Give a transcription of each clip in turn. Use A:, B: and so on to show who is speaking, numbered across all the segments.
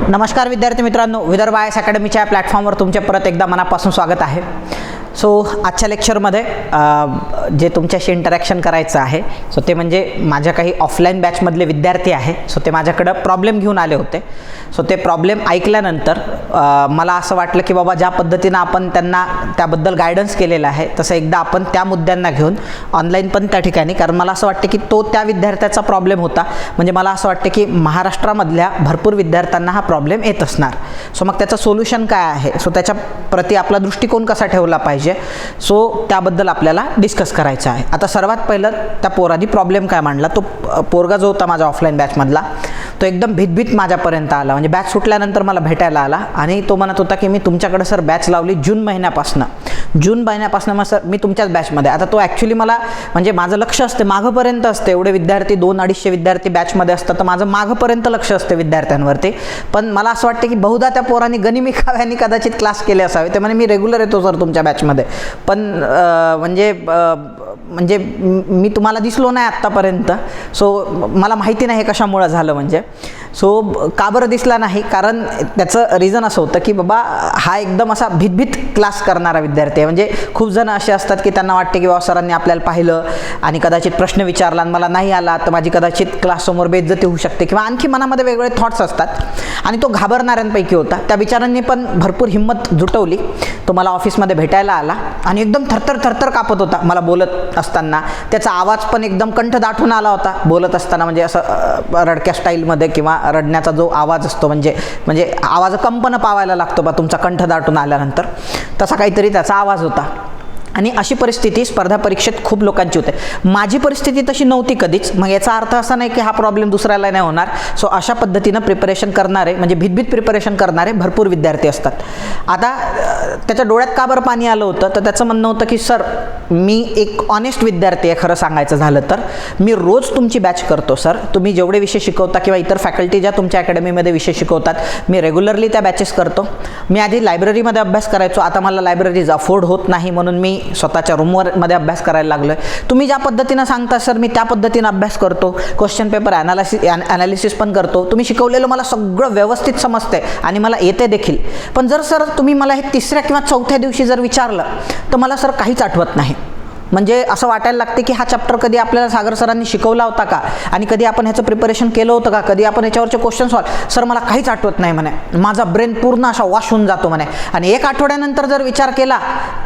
A: नमस्कार विद्यार्थी मित्रांनो, विदर्भ आय एस अकॅडमीच्या प्लॅटफॉर्मवर तुमचे परत एकदा मनापासून स्वागत आहे. सो आजच्या लेक्चरमध्ये जे तुमच्याशी इंटरॅक्शन करायचं आहे ते म्हणजे माझ्या काही ऑफलाईन बॅचमधले विद्यार्थी आहे. ते माझ्याकडं प्रॉब्लेम घेऊन आले होते. ते प्रॉब्लेम ऐकल्यानंतर मला असं वाटलं की बाबा ज्या पद्धतीनं आपण त्यांना त्याबद्दल गायडन्स केलेलं आहे तसं एकदा आपण त्या मुद्द्यांना घेऊन ऑनलाईन पण त्या ठिकाणी, कारण मला असं वाटतं की तो त्या विद्यार्थ्याचा प्रॉब्लेम होता. म्हणजे मला असं वाटतं की महाराष्ट्रामधल्या भरपूर विद्यार्थ्यांना हा प्रॉब्लेम येत असणार. मग त्याचं सोल्युशन काय आहे, त्याच्या प्रति आपला दृष्टिकोन कसा ठेवला पाहिजे, त्याबद्दल आपल्याला डिस्कस करायचं आहे. आता सर्वात पहिलं त्या पोराने प्रॉब्लेम काय मांडला. तो पोरगा जो होता माझ्या ऑफलाईन बॅचमधला, तो एकदम भीतभीत माझ्यापर्यंत आला. म्हणजे बॅच सुटल्यानंतर मला भेटायला आला आणि तो म्हणत होता की मी तुमच्याकडे सर बॅच लावली जून महिन्यापासून मग सर मी तुमच्याच बॅचमध्ये. आता तो ॲक्च्युली मला, म्हणजे माझं लक्ष असते मागंपर्यंत असते. एवढे विद्यार्थी 200-250 विद्यार्थी बॅचमध्ये असतात, तर माझं मागंपर्यंत लक्ष असते विद्यार्थ्यांवरती. पण मला असं वाटतं की बहुधा त्या पोरांनी गनिमी खाव्यानी कदाचित क्लास केले असावे. ते म्हणे मी रेग्युलर येतो सर तुमच्या बॅचमध्ये, पण म्हणजे मी तुम्हाला दिसलो नाही आत्तापर्यंत. मला माहिती नाही हे कशामुळं झालं. म्हणजे का बरं दिसला नाही, कारण त्याचं रिझन असं होतं की बाबा हा एकदम असा भीतभीत क्लास करणारा विद्यार्थी आहे. म्हणजे खूप जण असे असतात की त्यांना वाटते की बाबा सरांनी आपल्याला पाहिलं आणि कदाचित प्रश्न विचारला आणि मला नाही आला तर माझी कदाचित क्लाससमोर बेइज्जती होऊ शकते, किंवा आणखी मनामध्ये वेगवेगळे थॉट्स असतात. आणि तो घाबरणाऱ्यांपैकी होता. त्या बिचारांनी पण भरपूर हिंमत जुटवली. तो मला ऑफिसमध्ये भेटायला आला आणि एकदम थरथर कापत होता मला बोलत असताना. त्याचा आवाज पण एकदम कंठ दाटून आला होता बोलत असताना. म्हणजे असं रडक्या स्टाईलमध्ये किंवा रडण्याचा जो आवाज असतो, म्हणजे आवाज कंपन पावायला लागतो बा तुमचा कंठ दाटून आल्यानंतर, तसा काहीतरी त्याचा आवाज होता. आणि अशी परिस्थिती स्पर्धा परीक्षेत खूप लोकांची होते. माझी परिस्थिती तशी नव्हती कधीच. मग याचा अर्थ असा नाही की हा प्रॉब्लेम दुसऱ्याला नाही होणार. अशा पद्धतीनं प्रिपरेशन करणारे, म्हणजे भीतभीत प्रिपरेशन करणारे भरपूर विद्यार्थी असतात. आता त्याच्या डोळ्यात का बरं पाणी आलं होतं, तर त्याचं म्हणणं होतं की सर मी एक ऑनेस्ट विद्यार्थी आहे. खरं सांगायचं झालं तर मी रोज तुमची बॅच करतो सर. तुम्ही जेवढे विषय शिकवता किंवा इतर फॅकल्टी ज्या तुमच्या अकॅडमीमध्ये विषय शिकवतात मी रेग्युलरली त्या बॅचेस करतो. मी आधी लायब्ररीमध्ये अभ्यास करायचो, आता मला लायब्ररीज अफोर्ड होत नाही म्हणून मी स्वतःच्या रूममध्ये अभ्यास करायला लागलोय. तुम्ही ज्या पद्धतीनं सांगता सर मी त्या पद्धतीनं अभ्यास करतो. क्वेश्चन पेपर ॲनालिसिस पण करतो. तुम्ही शिकवलेलं मला सगळं व्यवस्थित समजतंय आणि मला येते देखील. पण जर सर तुम्ही मला हे 3ऱ्या किंवा 4थ्या दिवशी जर विचारलं तर मला सर काहीच आठवत नाही. म्हणजे असं वाटायला लागते की हा चॅप्टर कधी आपल्याला सागर सरांनी शिकवला होता का, आणि कधी आपण ह्याचं प्रिपरेशन केलं होतं का, कधी आपण याच्यावरचे क्वेश्चन सॉल्व. सर मला काहीच आठवत नाही म्हणे. माझा ब्रेन पूर्ण असा वॉश होऊन जातो म्हणे. आणि 1 आठवड्यानंतर जर विचार केला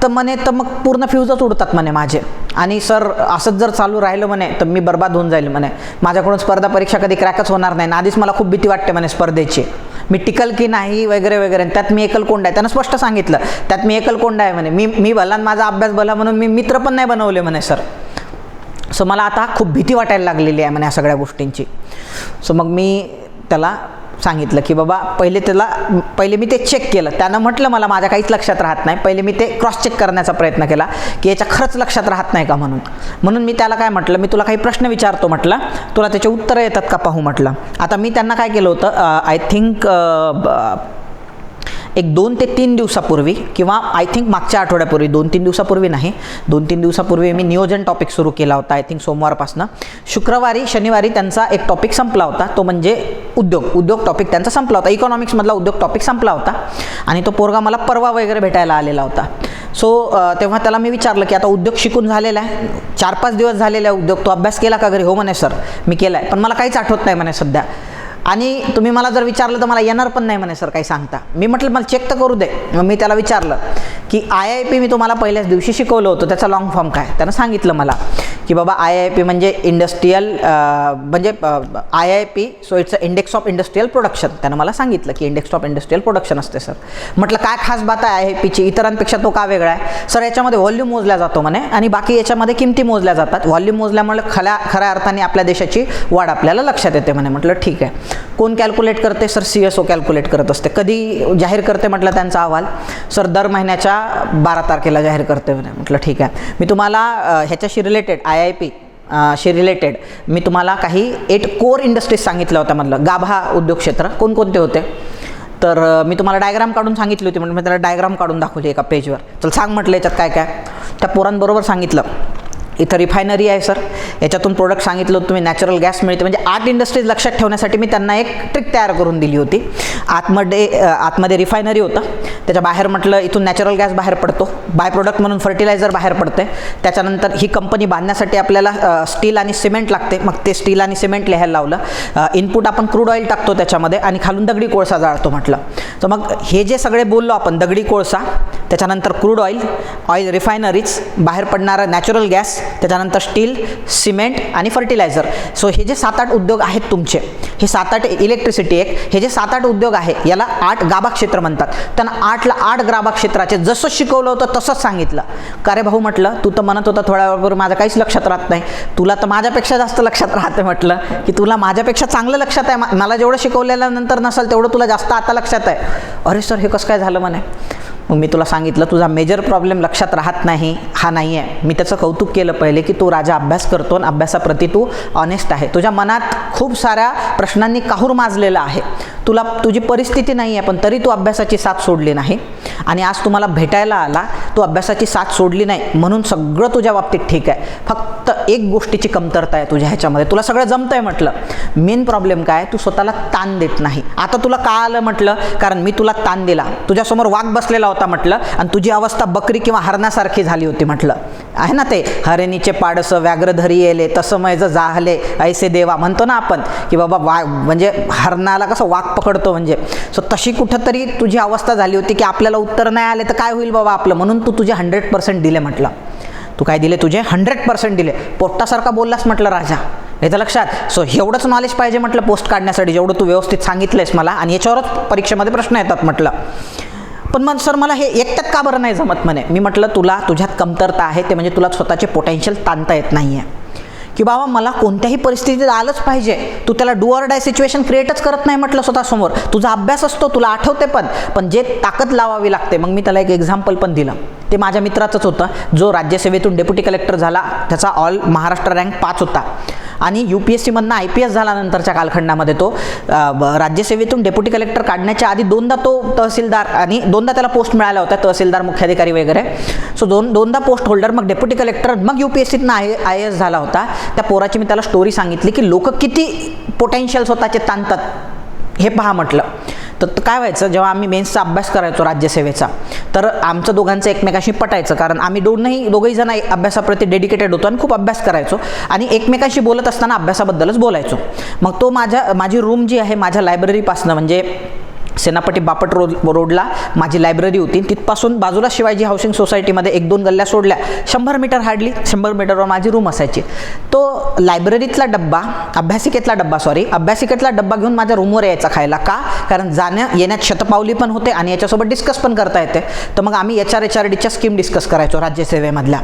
A: तर मग पूर्ण फ्यूजच उडतात म्हणे माझे. आणि सर असंच जर चालू राहिलं म्हणे तर मी बर्बाद होऊन जाईल म्हणे. माझ्याकडून स्पर्धा परीक्षा कधी क्रॅकच होणार नाही. आधीच मला खूप भीती वाटते म्हणे स्पर्धेची. मी टिकल की नाही वगैरे वगैरे. त्यात मी एकलकोंड आहे. त्यानं स्पष्ट सांगितलं त्यात मी एकलकोंड आहे म्हणे. मी भला माझा अभ्यास भला म्हणून मी मित्र पण नाही बनवले म्हणे सर. मला आता खूप भीती वाटायला लागलेली आहे म्हणे या सगळ्या गोष्टींची. मग मी त्याला सांगितलं की बाबा पहिले मी ते चेक केलं. त्यानं म्हटलं मला माझ्या काहीच लक्षात राहत नाही. पहिले मी ते क्रॉस चेक करण्याचा प्रयत्न केला की याच्या खरंच लक्षात राहत नाही का म्हणून मी त्याला काय म्हटलं, मी तुला काही प्रश्न विचारतो म्हटलं, तुला त्याचे उत्तरं येतात का पाहू म्हटलं. आता मी त्यांना काय केलं होतं, आय थिंक एक 2 ते 3 दिवसापूर्वी किंवा आय थिंक मागच्या आठवड्यापूर्वी, 2-3 दिवसापूर्वी नाही, 2-3 दिवसापूर्वी मी नियोजन टॉपिक सुरू केला होता. आय थिंक सोमवारपासून. शुक्रवारी शनिवारी त्यांचा एक टॉपिक संपला होता. तो म्हणजे उद्योग टॉपिक त्यांचा संपला होता. इकॉनॉमिक्समधला उद्योग टॉपिक संपला होता. आणि तो पोरगा मला परवा वगैरे भेटायला आलेला होता. तेव्हा त्याला मी विचारलं की आता उद्योग शिकून झालेला आहे, 4-5 दिवस झालेला आहे उद्योग, तो अभ्यास केला का घरी. हो म्हणे सर मी केला आहे, पण मला काहीच आठवत नाही म्हणे सध्या. आणि तुम्ही मला जर विचारलं तर मला येणार पण नाही म्हणे सर काही सांगता. मी म्हटलं मला चेक तर करू दे. मग मी त्याला विचारलं की IIP मी तुम्हाला पहिल्याच दिवशी शिकवलं होतं, त्याचा लॉंग फॉर्म काय. त्यानं सांगितलं मला की बाबा IIP म्हणजे इंडस्ट्रियल, म्हणजे IIP it's a index of industrial production. त्यानं मला सांगितलं की इंडेक्स ऑफ इंडस्ट्रियल प्रोडक्शन असते सर. म्हटलं काय खास बात आहे IIPची, इतरांपेक्षा तो का वेगळा आहे. सर याच्यामध्ये व्हॉल्यूम मोजल्या जातो म्हणे आणि बाकी याच्यामध्ये किमती मोजल्या जातात. व्हॉल्यूम मोजल्यामुळे खऱ्या अर्थाने आपल्या देशाची वाढ आपल्याला लक्षात येते म्हणे. म्हटलं ठीक आहे. कोण कॅल्क्युलेट करते सर, CSO कॅल्क्युलेट करत असते. कधी जाहीर करते म्हटलं त्यांचा अहवाल, सर दर महिन्याच्या 12 तारखेला जाहीर करते म्हणे. म्हटलं ठीक आहे. मी तुम्हाला ह्याच्याशी रिलेटेड IIP शी रिलेटेड मी तुम्हाला काही 8 कोर इंडस्ट्रीज सांगितल्या होत्या. म्हटलं गाभा उद्योग क्षेत्र कोणकोणते होते, तर मी तुम्हाला डायग्राम काढून सांगितली होती. म्हणजे मी त्याला डायग्राम काढून दाखवली एका पेजवर. चल सांग म्हटलं याच्यात काय काय. त्या पोरांबरोबर सांगितलं इथं रिफायनरी आहे सर, याच्यातून प्रोडक्ट सांगितलं होतं तुम्ही, नॅचरल गॅस मिळते. म्हणजे 8 इंडस्ट्रीज लक्षात ठेवण्यासाठी मी त्यांना एक ट्रिक तयार करून दिली होती. आतमध्ये रिफायनरी होतं, त्याच्या बाहेर म्हटलं इथून नॅचरल गॅस बाहेर पडतो, बाय प्रोडक्ट म्हणून फर्टिलायझर बाहेर पडते. त्याच्यानंतर ही कंपनी बांधण्यासाठी आपल्याला स्टील आणि सिमेंट लागते, मग ते स्टील आणि सिमेंट लिहायला लावलं. इनपुट आपण क्रूड ऑइल टाकतो त्याच्यामध्ये आणि खालून दगडी कोळसा जाळतो म्हटलं. तर मग हे जे सगळे बोललो आपण, दगडी कोळसा, त्याच्यानंतर क्रूड ऑइल रिफायनरीज, बाहेर पडणारा नॅचरल गॅस, त्याच्यानंतर स्टील, सिमेंट आणि फर्टिलायझर. सो हे जे 7-8 उद्योग आहेत तुमचे, हे 7-8 इलेक्ट्रिसिटी एक, हे जे 7-8 उद्योग आहे याला 8 गाभा क्षेत्र म्हणतात. त्यांना 8ला 8 गाभा क्षेत्राचे जसं शिकवलं होतं तसंच सांगितलं. का रे भाऊ म्हटलं, तू तर म्हणत होता थोड्या वेळाबरोबर माझ्या काहीच लक्षात राहत नाही, तुला तर माझ्यापेक्षा जास्त लक्षात राहते. म्हटलं की तुला माझ्यापेक्षा चांगलं लक्षात आहे, मला जेवढं शिकवलेलं नंतर नसेल तेवढं तुला जास्त आता लक्षात आहे. अरे सर हे कसं काय झालं म्हणे. मग मी तुला सांगितलं तुझा मेजर प्रॉब्लेम लक्षात राहत नाही हा नाही आहे. मी त्याचं कौतुक केलं पहिले की तू राजा अभ्यास करतो आणि अभ्यासाप्रती तू ऑनेस्ट आहे. तुझ्या मनात खूप साऱ्या प्रश्नांनी काहूर माजलेला आहे, तुझी परिस्थिती नाही आहे पण तरी तू अभ्यासाची साथ सोडली नाही. आणि आज तुम्हाला भेटायला आला, तू अभ्यासाची साथ सोडली नाही म्हणून सगळं तुझ्या बाबतीत ठीक आहे. फक्त एक गोष्टीची कमतरता आहे तुझ्या ह्याच्यामध्ये, तुला सगळं जमतं आहे म्हटलं. मेन प्रॉब्लेम काय, तू स्वतःला ताण देत नाही. आता तुला का आलं म्हटलं, कारण मी तुला ताण दिला, तुझ्यासमोर वाघ बसलेला होता म्हटलं आणि तुझी अवस्था बकरी किंवा हरणासारखी झाली होती म्हटलं. आहे ना ते हरणीचे पाडस व्याघ्रधरी येले तसं मैज जाहले ऐसे देवा म्हणतो ना आपण, की बाबा म्हणजे हरणाला कसं वाघ पकडतो म्हणजे. सो तशी कुठंतरी तुझी अवस्था झाली होती की आपल्याला उत्तर नाही आले तर काय होईल बाबा आपलं, म्हणून तू तुझे 100% दिले म्हटलं. तू काय दिले, तुझे 100% दिले. पोट्टासारखा बोललास म्हटलं राजा, याचं लक्षात. सो एवढंच नॉलेज पाहिजे म्हटलं पोस्ट काढण्यासाठी, जेवढं तू व्यवस्थित सांगितलंयस मला, आणि याच्यावरच परीक्षेमध्ये प्रश्न येतात म्हटलं. पण मग सर मला हे एकट्यात का बरं नाही जमत म्हणे. मी म्हटलं तुला तुझ्यात कमतरता आहे, ते म्हणजे तुला स्वतःचे पोटेन्शियल ताणता येत नाही आहे. की बाबा मला कोणत्याही परिस्थितीत आलंच पाहिजे, तू त्याला डू ऑर डाय सिच्युएशन क्रिएटच करत नाही म्हटलं स्वतःसमोर. तुझा अभ्यास असतो, तुला आठवते पण जे ताकद लावावी लागते. मग मी त्याला एक एक्झाम्पल पण दिलं, ते माझ्या मित्राचंच होतं, जो राज्यसेवेतून डेप्युटी कलेक्टर झाला, त्याचा ऑल महाराष्ट्र रँक 5 होता आणि UPSC मधनं IPS झाल्यानंतरच्या कालखंडामध्ये तो राज्यसेवेतून डेप्युटी कलेक्टर काढण्याच्या आधी 2दा तो तहसीलदार, आणि 2दा त्याला पोस्ट मिळाल्या होत्या, तहसीलदार, मुख्याधिकारी वगैरे. सो 2दा पोस्ट होल्डर, मग डेप्युटी कलेक्टर, मग UPSCतनं IAS झाला होता. त्या पोराची मी त्याला स्टोरी सांगितली की लोक किती पोटेन्शियल स्वतःचे ताणतात हे पहा म्हटलं. तर काय व्हायचं, जेव्हा आम्ही मेन्सचा अभ्यास करायचो राज्यसेवेचा, तर आमचं दोघांचं एकमेकांशी पटायचं, कारण आम्ही दोघंही जण अभ्यासाप्रती डेडिकेटेड होतो आणि खूप अभ्यास करायचो आणि एकमेकांशी बोलत असताना अभ्यासाबद्दलच बोलायचो. मग तो माझी रूम जी आहे माझ्या लायब्ररीपासनं, म्हणजे सेनापती बापट रोडला माझी लायब्ररी होती, तिथपासून बाजूला शिवाजी हाऊसिंग सोसायटीमध्ये 1-2 गल्ल्या सोडल्या, 100 मीटर हार्डली 100 मीटरवर माझी रूम असायची. तो लायब्ररीतला डब्बा, अभ्यासिकेतला डब्बा घेऊन माझ्या रूमवर यायचा खायला. का, कारण येण्यात शतपावली पण होते आणि याच्यासोबत डिस्कस पण करता येते. तर मग आम्ही HRDच्या स्कीम डिस्कस करायचो राज्यसेवेमधल्या.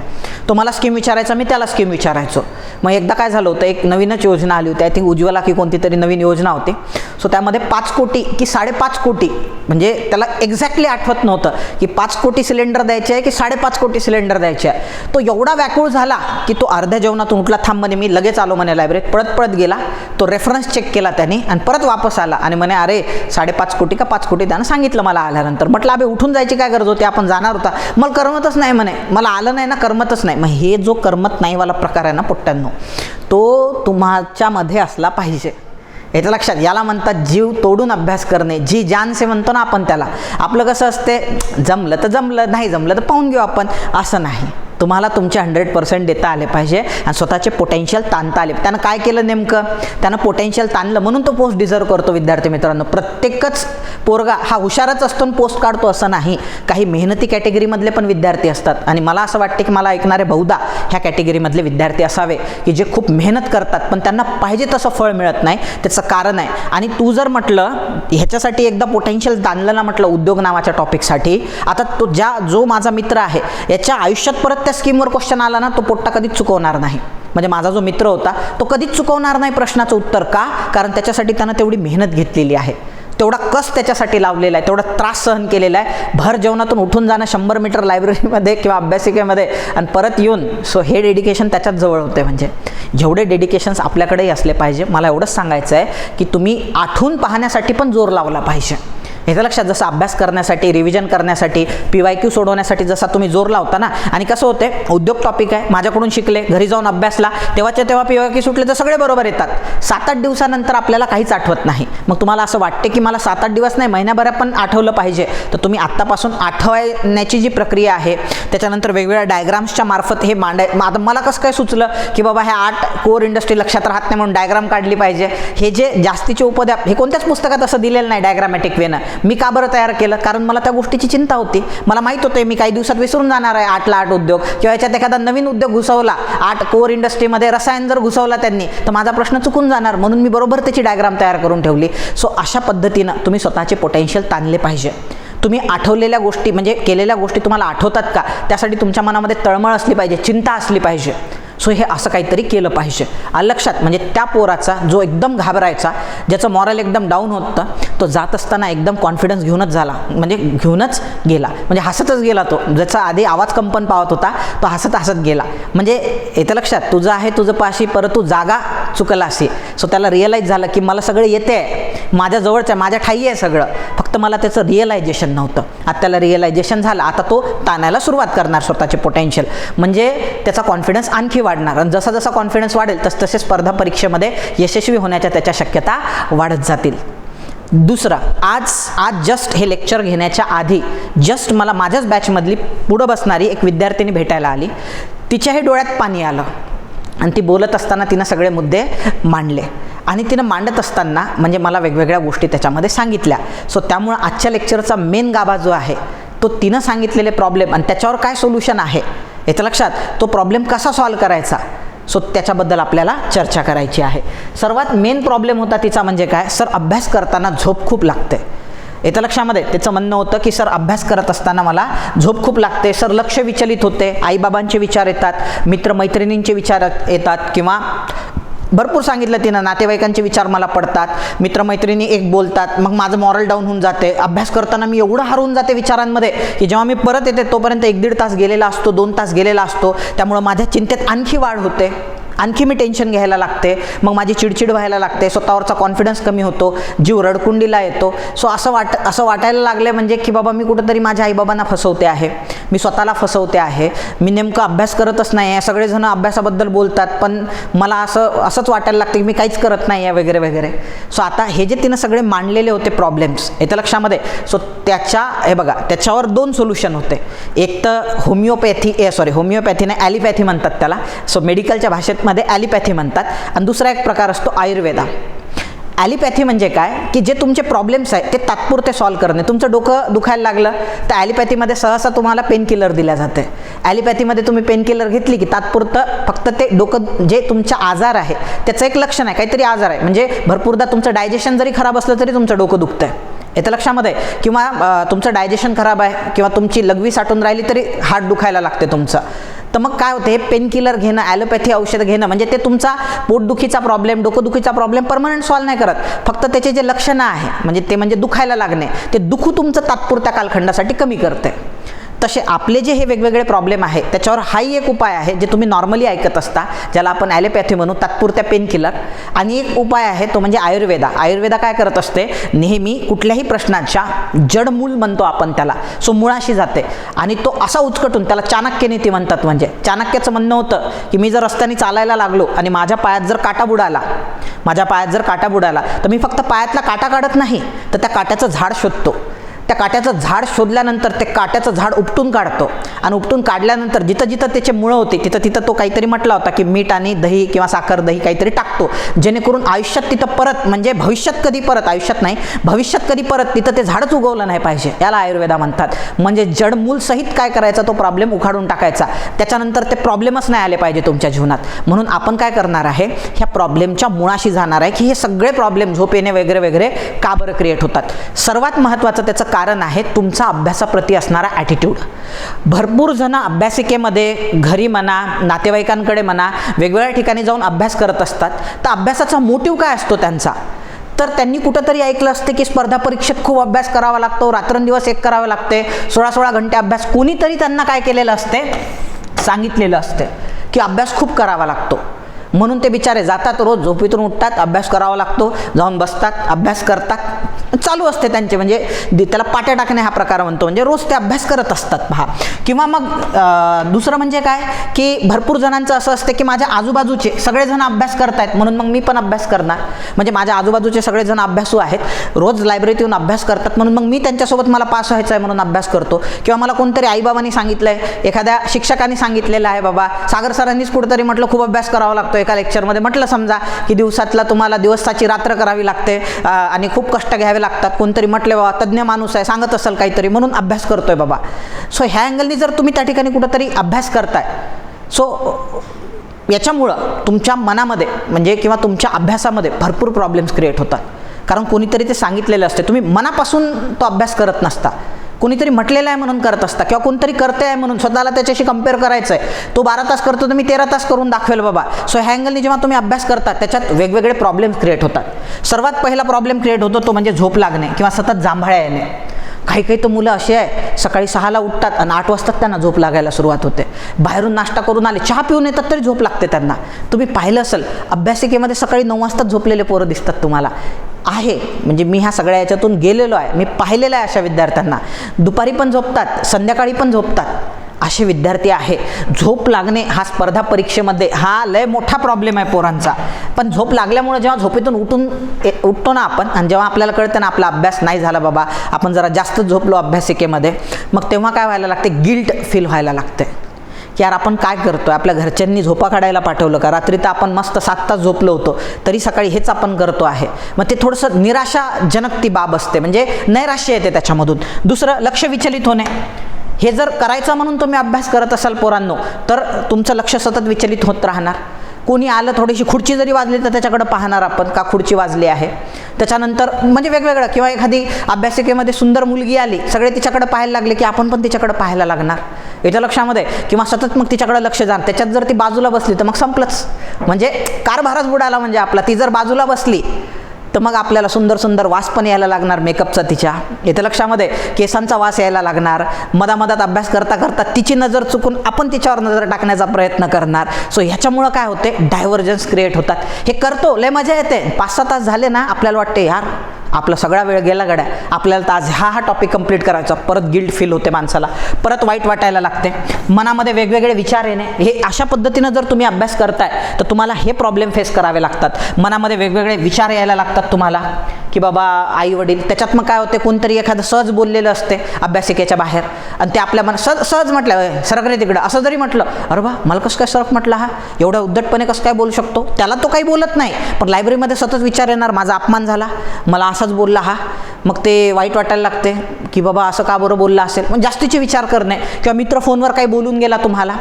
A: तो मला स्कीम विचारायचा, मी त्याला स्कीम विचारायचो. मग एकदा काय झालं होतं, एक नवीनच योजना आली होती, आय थिंक उज्ज्वला की कोणती तरी नवीन योजना होती. सो त्यामध्ये 5 कोटी की 5.5 कोटी, म्हणजे त्याला एक्झॅक्टली आठवत नव्हतं की 5 कोटी सिलेंडर द्यायचे आहे की 5.5 कोटी सिलेंडर द्यायचे आहे. तो एवढा व्याकुळ झाला की तो अर्ध्या जेवणातून उठला, थांब म्हणे मी लगेच आलो म्हणे लायब्ररीत. पळत गेला, तो रेफरन्स चेक केला त्याने आणि परत वापस आला आणि म्हणे अरे 5.5 कोटी का 5 कोटी, त्यानं सांगितलं मला आल्यानंतर. म्हटलं अबे उठून जायची काय गरज होती, आपण जाणार होता. मला करमतच नाही म्हणे, मला आलं नाही ना, करमतच नाही. मग हे जो करमत नाही वाला प्रकार आहे ना पोट्ट्यांनो, तो तुमच्यामध्ये असला पाहिजे. याचं लक्षात, याला म्हणतात जीव तोडून अभ्यास करणे, जी जान से म्हणतो ना आपण त्याला. आपलं कसं असते, जमलं तर जमलं, नाही जमलं तर पाहून घेऊ आपण, असं नाही. तुम्हाला तुमचे 100% देता आले पाहिजे आणि स्वतःचे पोटेन्शियल ताणता आले. त्यानं काय केलं नेमकं, त्यानं पोटेन्शियल ताणलं म्हणून तो पोस्ट डिझर्व करतो. विद्यार्थी मित्रांनो, प्रत्येकच पोरगा हा हुशारच असतो आणि पोस्ट काढतो असं नाही. काही मेहनती कॅटेगरीमधले पण विद्यार्थी असतात आणि मला असं वाटते की मला ऐकणारे बहुधा ह्या कॅटेगरीमधले विद्यार्थी असावे की जे खूप मेहनत करतात पण त्यांना पाहिजे तसं फळ मिळत नाही. त्याचं कारण आहे. आणि तू जर म्हटलं ह्याच्यासाठी एकदा पोटेन्शियल ताणलं ना म्हटलं उद्योग नावाच्या टॉपिकसाठी, आता तो जो माझा मित्र आहे याच्या आयुष्यात परत त्या स्कीमवर क्वेश्चन आला ना, तो पोट्टा कधीच चुकवणार नाही. म्हणजे माझा जो मित्र होता तो कधीच चुकवणार नाही प्रश्नाचं उत्तर. का, कारण त्याच्यासाठी त्यानं तेवढी मेहनत घेतलेली आहे, तेवढा कस त्याच्यासाठी लावलेला आहे, तेवढा त्रास सहन केलेला आहे. भर जेवणातून उठून जाणं 100 मीटर लायब्ररीमध्ये किंवा अभ्यासिकेमध्ये आणि परत येऊन. सो हे डेडिकेशन त्याच्यात जवळ होते. म्हणजे जेवढे डेडिकेशन्स आपल्याकडेही असले पाहिजे. मला एवढंच सांगायचं आहे की तुम्ही आठवून पाहण्यासाठी पण जोर लावला पाहिजे. ह्याचं लक्षात, जसं अभ्यास करण्यासाठी, रिव्हिजन करण्यासाठी, PYQ सोडवण्यासाठी जसा तुम्ही जोर लावता ना, आणि कसं होते, उद्योग टॉपिक आहे, माझ्याकडून शिकले, घरी जाऊन अभ्यासला, तेव्हाच्या तेव्हा PYQ सुटले तर सगळे बरोबर येतात. 7-8 दिवसानंतर आपल्याला काहीच आठवत नाही. मग तुम्हाला असं वाटते की मला 7-8 दिवस नाही, महिन्याभरात पण आठवलं पाहिजे, तर तुम्ही आत्तापासून आठवण्याची जी प्रक्रिया आहे, त्याच्यानंतर वेगवेगळ्या डायग्राम्सच्या मार्फत हे आता मला कसं काय सुचलं की बाबा ह्या 8 कोर इंडस्ट्री लक्षात राहत नाही म्हणून डायग्राम काढली पाहिजे. हे जे जास्तीचे उपद्या हे कोणत्याच पुस्तकात असं दिलेलं नाही डायग्रामॅटिक वेनं. मी का बरं तयार केलं? कारण मला त्या गोष्टीची चिंता होती. मला माहीत होते मी काही दिवसात विसरून जाणार आहे 8ला 8 उद्योग, किंवा याच्यात एखादा नवीन उद्योग घुसवला, 8 कोर इंडस्ट्रीमध्ये रसायन जर घुसवला त्यांनी, तर माझा प्रश्न चुकून जाणार. म्हणून मी बरोबर त्याची डायग्राम तयार करून ठेवली. सो अशा पद्धतीनं तुम्ही स्वतःचे पोटेन्शियल ताणले पाहिजे. तुम्ही आठवलेल्या गोष्टी म्हणजे केलेल्या गोष्टी तुम्हाला आठवतात का, त्यासाठी तुमच्या मनामध्ये तळमळ असली पाहिजे, चिंता असली पाहिजे. सो हे असं काहीतरी केलं पाहिजे. लक्षात, म्हणजे त्या पोराचा जो एकदम घाबरायचा, ज्याचं मॉरल एकदम डाऊन होतं, तो जात असताना एकदम कॉन्फिडन्स घेऊनच झाला, म्हणजे घेऊनच गेला, म्हणजे हसतच गेला. तो ज्याचा आधी आवाज कंपन पावत होता तो हसत हसत गेला. म्हणजे येतं लक्षात, तुझं आहे तुझं पाशी परंतु जागा चुकलासी. सो त्याला रिअलाईज झालं की मला सगळं येते आहे, माझ्या जवळचं आहे, माझ्या ठाई आहे सगळं, फक्त मला त्याचं रिअलायझेशन नव्हतं. आता त्याला रिअलायझेशन झालं, आता तो ताणायला सुरुवात करणार स्वतःचे पोटेन्शियल, म्हणजे त्याचा कॉन्फिडन्स आणखी वाढणार. आणि जसा जसा कॉन्फिडन्स वाढेल तसे स्पर्धा परीक्षेमध्ये यशस्वी होण्याच्या त्याच्या शक्यता वाढत जातील. दुसरं, आज जस्ट हे लेक्चर घेण्याच्या आधी जस्ट मला माझ्याच बॅचमधली पुढं बसणारी एक विद्यार्थिनी भेटायला आली. तिच्याही डोळ्यात पाणी आलं आणि ती बोलत असताना तिनं सगळे मुद्दे मांडले, आणि तिनं मांडत असताना म्हणजे मला वेगवेगळ्या गोष्टी त्याच्यामध्ये सांगितल्या. सो त्यामुळं आजच्या लेक्चरचा मेन गाभा जो आहे तो तिनं सांगितलेले प्रॉब्लेम आणि त्याच्यावर काय सोल्युशन आहे, याचं लक्षात, तो प्रॉब्लेम कसा सॉल्व करायचा, सो त्याच्याबद्दल आपल्याला चर्चा करायची आहे. सर्वात मेन प्रॉब्लेम होता तिचा म्हणजे काय, सर अभ्यास करताना झोप खूप लागते. येतं लक्षामध्ये, त्याचं म्हणणं होतं की सर अभ्यास करत असताना मला झोप खूप लागते, सर लक्ष विचलित होते, आईबाबांचे विचार येतात, मित्रमैत्रिणींचे विचार येतात, किंवा भरपूर सांगितलं तिनं, नातेवाईकांचे विचार मला पडतात, मित्रमैत्रिणी एक बोलतात, मग माझं मॉरल डाऊन होऊन जाते. अभ्यास करताना मी एवढं हरवून जाते विचारांमध्ये की जेव्हा मी परत येते तोपर्यंत 1-1.5 तास गेलेला असतो, 2 तास गेलेला असतो. त्यामुळं माझ्या चिंतेत आणखी वाढ होते, आणखी मी टेन्शन घ्यायला लागते, मग माझी चिडचिड व्हायला लागते, स्वतःवरचा कॉन्फिडन्स कमी होतो, जीव रडकुंडीला येतो. सो असं वाटायला लागले म्हणजे की बाबा मी कुठंतरी माझ्या आईबाबांना फसवते आहे, मी स्वतःला फसवते आहे, मी नेमकं अभ्यास करतच नाही आहे. सगळेजण अभ्यासाबद्दल बोलतात पण मला असंच वाटायला लागतं की मी काहीच करत नाही आहे वगैरे वगैरे. सो आता हे जे तिनं सगळे मांडलेले होते प्रॉब्लेम्स येतं लक्षामध्ये, सो हे बघा त्याच्यावर 2 सोल्युशन होते. एक तर होमिओपॅथी नाही, ॲलिपॅथी म्हणतात त्याला, सो मेडिकलच्या भाषेत मध्ये ॲलिपॅथी म्हणतात, आणि दुसरा एक प्रकार असतो आयुर्वेदा. ॲलिपॅथी म्हणजे काय की जे तुमचे प्रॉब्लेम्स आहेत ते तात्पुरते सॉल्व करणे. तुमचं डोकं दुखायला लागलं तर ॲलिपॅथीमध्ये सहसा तुम्हाला पेनकिलर दिल्या जाते. ॲलिपॅथीमध्ये तुम्ही पेनकिलर घेतली की तात्पुरतं फक्त ते डोकं जे तुमचा आजार आहे त्याचं एक लक्षण आहे, काहीतरी आजार आहे, म्हणजे भरपूरदा तुमचं डायजेशन जरी खराब असलं तरी तुमचं डोकं दुखतं आहे, येतं लक्षामध्ये, किंवा तुमचं डायजेशन खराब आहे किंवा तुमची लघवी साठून राहिली तरी हार्ट दुखायला लागते तुमचं. तर मग काय होते, हे पेनकिलर घेणं, ॲलोपॅथी औषध घेणं म्हणजे ते तुमचा पोटदुखीचा प्रॉब्लेम, डोकंदुखीचा प्रॉब्लेम परमनंट सॉल्व नाही करत, फक्त त्याचे जे लक्षणं आहे म्हणजे दुखायला लागणे, ते दुखू तुमचं तात्पुरत्या कालखंडासाठी कमी करते. तसे आपले जे हे वेगवेगळे प्रॉब्लेम आहेत त्याच्यावर हाही एक उपाय आहे जे तुम्ही नॉर्मली ऐकत असता, ज्याला आपण ॲलोपॅथी म्हणू, तात्पुरत्या पेनकिलर. आणि एक उपाय आहे तो म्हणजे आयुर्वेदा काय करत असते, नेहमी कुठल्याही प्रश्नाच्या जडमूल म्हणतो आपण त्याला, सो मुळाशी जाते आणि तो असा उचकटून, त्याला चाणक्य नीती म्हणतात. म्हणजे चाणक्याचं म्हणणं होतं की मी जर रस्त्याने चालायला लागलो आणि माझ्या पायात जर काटा बुडाला तर मी फक्त पायातला काटा काढत नाही, तर त्या काट्याचं झाड शोधतो. त्या काट्याचं झाड शोधल्यानंतर ते काट्याचं झाड उपटून काढतो, आणि उपटून काढल्यानंतर जिथं जिथं त्याचे मुळं होते तिथं तो काहीतरी म्हटला होता की मीठ आणि दही किंवा साखर दही काहीतरी टाकतो, जेणेकरून आयुष्यात तिथं परत, म्हणजे भविष्यात कधी परत तिथं ते झाडच उगवलं नाही पाहिजे. याला आयुर्वेदा म्हणतात. म्हणजे जडमूल सहित काय करायचं, तो प्रॉब्लेम उखाडून टाकायचा, त्याच्यानंतर ते प्रॉब्लेमच नाही आले पाहिजे तुमच्या जीवनात. म्हणून आपण काय करणार आहे, ह्या प्रॉब्लेमच्या मुळाशी जाणार आहे की हे सगळे प्रॉब्लेम झोप येणे वगैरे वगैरे का बरं क्रिएट होतात. सर्वात महत्त्वाचं त्याचं कारण आहे तुमचा अभ्यासाप्रती असणारा ॲटिट्यूड. भरपूर जण अभ्यासिकेमध्ये, घरी म्हणा, नातेवाईकांकडे म्हणा, वेगवेगळ्या ठिकाणी जाऊन अभ्यास करत असतात. तर अभ्यासाचा मोटिव्ह काय असतो त्यांचा, तर त्यांनी कुठंतरी ऐकलं असते की स्पर्धा परीक्षेत खूप अभ्यास करावा लागतो, रात्रंदिवस एक करावे लागते, 16-16 घंटे अभ्यास. कोणीतरी त्यांना काय केलेलं असते, सांगितलेलं असते की अभ्यास खूप करावा लागतो. म्हणून ते बिचारे जातात, रोज झोपेतून उठतात, अभ्यास करावा लागतो, जाऊन बसतात, अभ्यास करतात, चालू असते त्यांचे, म्हणजे त्याला पाट्या टाकणे हा प्रकार म्हणतो, म्हणजे रोज ते अभ्यास करत असतात पहा. किंवा मग दुसरं म्हणजे काय की भरपूर जणांचं असं असते की माझ्या आजूबाजूचे सगळेजण अभ्यास करतायत म्हणून मग मी पण अभ्यास करणार, म्हणजे माझ्या आजूबाजूचे सगळेजण अभ्यासू आहेत, रोज लायब्ररीत येऊन अभ्यास करतात म्हणून मग मी त्यांच्यासोबत मला पास व्हायचं आहे म्हणून अभ्यास करतो. किंवा मला कोणतरी आईबाबांनी सांगितलं आहे, एखाद्या शिक्षकांनी सांगितलेलं आहे, बाबा सागर सरांनीच कुठेतरी म्हटलं खूप अभ्यास करावा लागतो एका लेक्चरमध्ये, म्हटलं समजा की दिवसातला तुम्हाला दिवसाची रात्र करावी लागते आणि खूप कष्ट घ्यावे लागतात, कोणतरी म्हटले बाबा तज्ज्ञ माणूस आहे सांगत असेल काहीतरी म्हणून अभ्यास करतोय बाबा. सो ह्या अँगलनी जर तुम्ही त्या ठिकाणी कुठंतरी अभ्यास करताय, सो याच्यामुळं तुमच्या मनामध्ये म्हणजे किंवा तुमच्या अभ्यासामध्ये भरपूर प्रॉब्लेम्स क्रिएट होतात. कारण कोणीतरी ते सांगितलेलं असते, तुम्ही मनापासून तो अभ्यास करत नसता, कोणीतरी म्हटलेलं आहे म्हणून करत असता किंवा कोणतरी करते आहे म्हणून स्वतःला त्याच्याशी कम्पेअर करायचं आहे, तो 12 तास करतो तर मी 13 तास करून दाखवेल बाबा. सो ह्या अँगलनी जेव्हा तुम्ही अभ्यास करता त्याच्यात वेगवेगळे प्रॉब्लेम्स क्रिएट होतात. सर्वात पहिला प्रॉब्लेम क्रिएट होतो तो म्हणजे झोप लागणे किंवा सतत जांभळ्या येणे. काही काही तर मुलं असे आहे सकाळी 6ला उठतात आणि 8 वाजता त्यांना झोप लागायला सुरुवात होते. बाहेरून नाश्ता करून आले, चहा पिऊन येतात तरी झोप लागते त्यांना. तुम्ही पाहिलं असेल अभ्यासिकेमध्ये सकाळी 9 वाजता झोपलेले पोरं दिसतात तुम्हाला. आहे म्हणजे मी ह्या सगळ्या याच्यातून गेलेलो आहे, मी पाहिलेलं आहे अशा विद्यार्थ्यांना. दुपारी पण झोपतात, संध्याकाळी पण झोपतात, असे विद्यार्थी आहे. झोप लागणे हा स्पर्धा परीक्षेमध्ये हा लय मोठा प्रॉब्लेम आहे पोरांचा. पण झोप लागल्यामुळे जेव्हा झोपेतून उठतो ना आपण आणि जेव्हा आपल्याला कळतं ना आपला अभ्यास नाही झाला बाबा, आपण जरा जास्त झोपलो अभ्यासिकेमध्ये, मग तेव्हा काय व्हायला लागते, गिल्ट फील व्हायला लागते की यार आपण काय करतोय, आपल्या घरच्यांनी झोपा काढायला पाठवलं का, रात्री तर आपण मस्त 7 तास झोपलो होतो तरी सकाळी हेच आपण करतो आहे. मग ते थोडंसं निराशाजनक ती बाब असते, म्हणजे नैराश्य येते त्याच्यामधून. दुसरं लक्ष विचलित होणे. हे जर करायचं म्हणून तुम्ही अभ्यास करत असाल पोरांनो तर तुमचं लक्ष सतत विचलित होत राहणार. कोणी आलं, थोडीशी खुर्ची जरी वाजली तर त्याच्याकडे पाहणार आपण का खुर्ची वाजली आहे. त्याच्यानंतर म्हणजे वेगवेगळं, किंवा एखादी अभ्यासिकेमध्ये सुंदर मुलगी आली, सगळे तिच्याकडे पाहायला लागले की आपण पण तिच्याकडे पाहायला लागणार याच्या लक्षामध्ये, किंवा सतत मग तिच्याकडे लक्ष जाणार. त्याच्यात जर ती बाजूला बसली तर मग संपलंच, म्हणजे कारभारच बुडाला. म्हणजे आपला ती जर बाजूला बसली तर मग आपल्याला सुंदर सुंदर वास पण यायला लागणार मेकअपचा तिच्या, येत्या लक्षामध्ये केसांचा वास यायला लागणार. मधामधात अभ्यास करता करता तिची नजर चुकून आपण तिच्यावर नजर टाकण्याचा प्रयत्न करणार. सो ह्याच्यामुळं काय होते, डायव्हर्जन्स क्रिएट होतात. हे करतो लय मजा येते, 5-6 तास झाले ना आपल्याला वाटते यार आपला सगळा वेळ गेला गड्या, आपल्याला तर आज हा टॉपिक कंप्लीट करायचा. परत गिल्ट फील होते माणसाला, परत वाईट वाटायला लागते, मनामध्ये वेगवेगळे विचार येणे. हे अशा पद्धतीनं जर तुम्ही अभ्यास करताय तर तुम्हाला हे प्रॉब्लेम फेस करावे लागतात. मनामध्ये वेगवेगळे विचार यायला लागतात तुम्हाला की बाबा आई वडील, त्याच्यात मग काय होते, कोणतरी एखादं सहज बोललेलं असते अभ्यासिकेच्या बाहेर आणि ते आपल्या मनात सहज म्हटलं सरक रे तिकडं, असं जरी म्हटलं, अरे बा मला कसं काय सरक म्हटलं, हा एवढ्या उद्धटपणे कसं काय बोलू शकतो. त्याला तो काही बोलत नाही, पण लायब्ररीमध्ये सतत विचार येणार, माझा अपमान झाला, मला असंच बोलला हा. मग ते वाईट वाटायला लागते की बाबा असं का बरं बोलला असेल. मग जास्तीचे विचार करणे, किंवा मित्र फोनवर काही बोलून गेला तुम्हाला.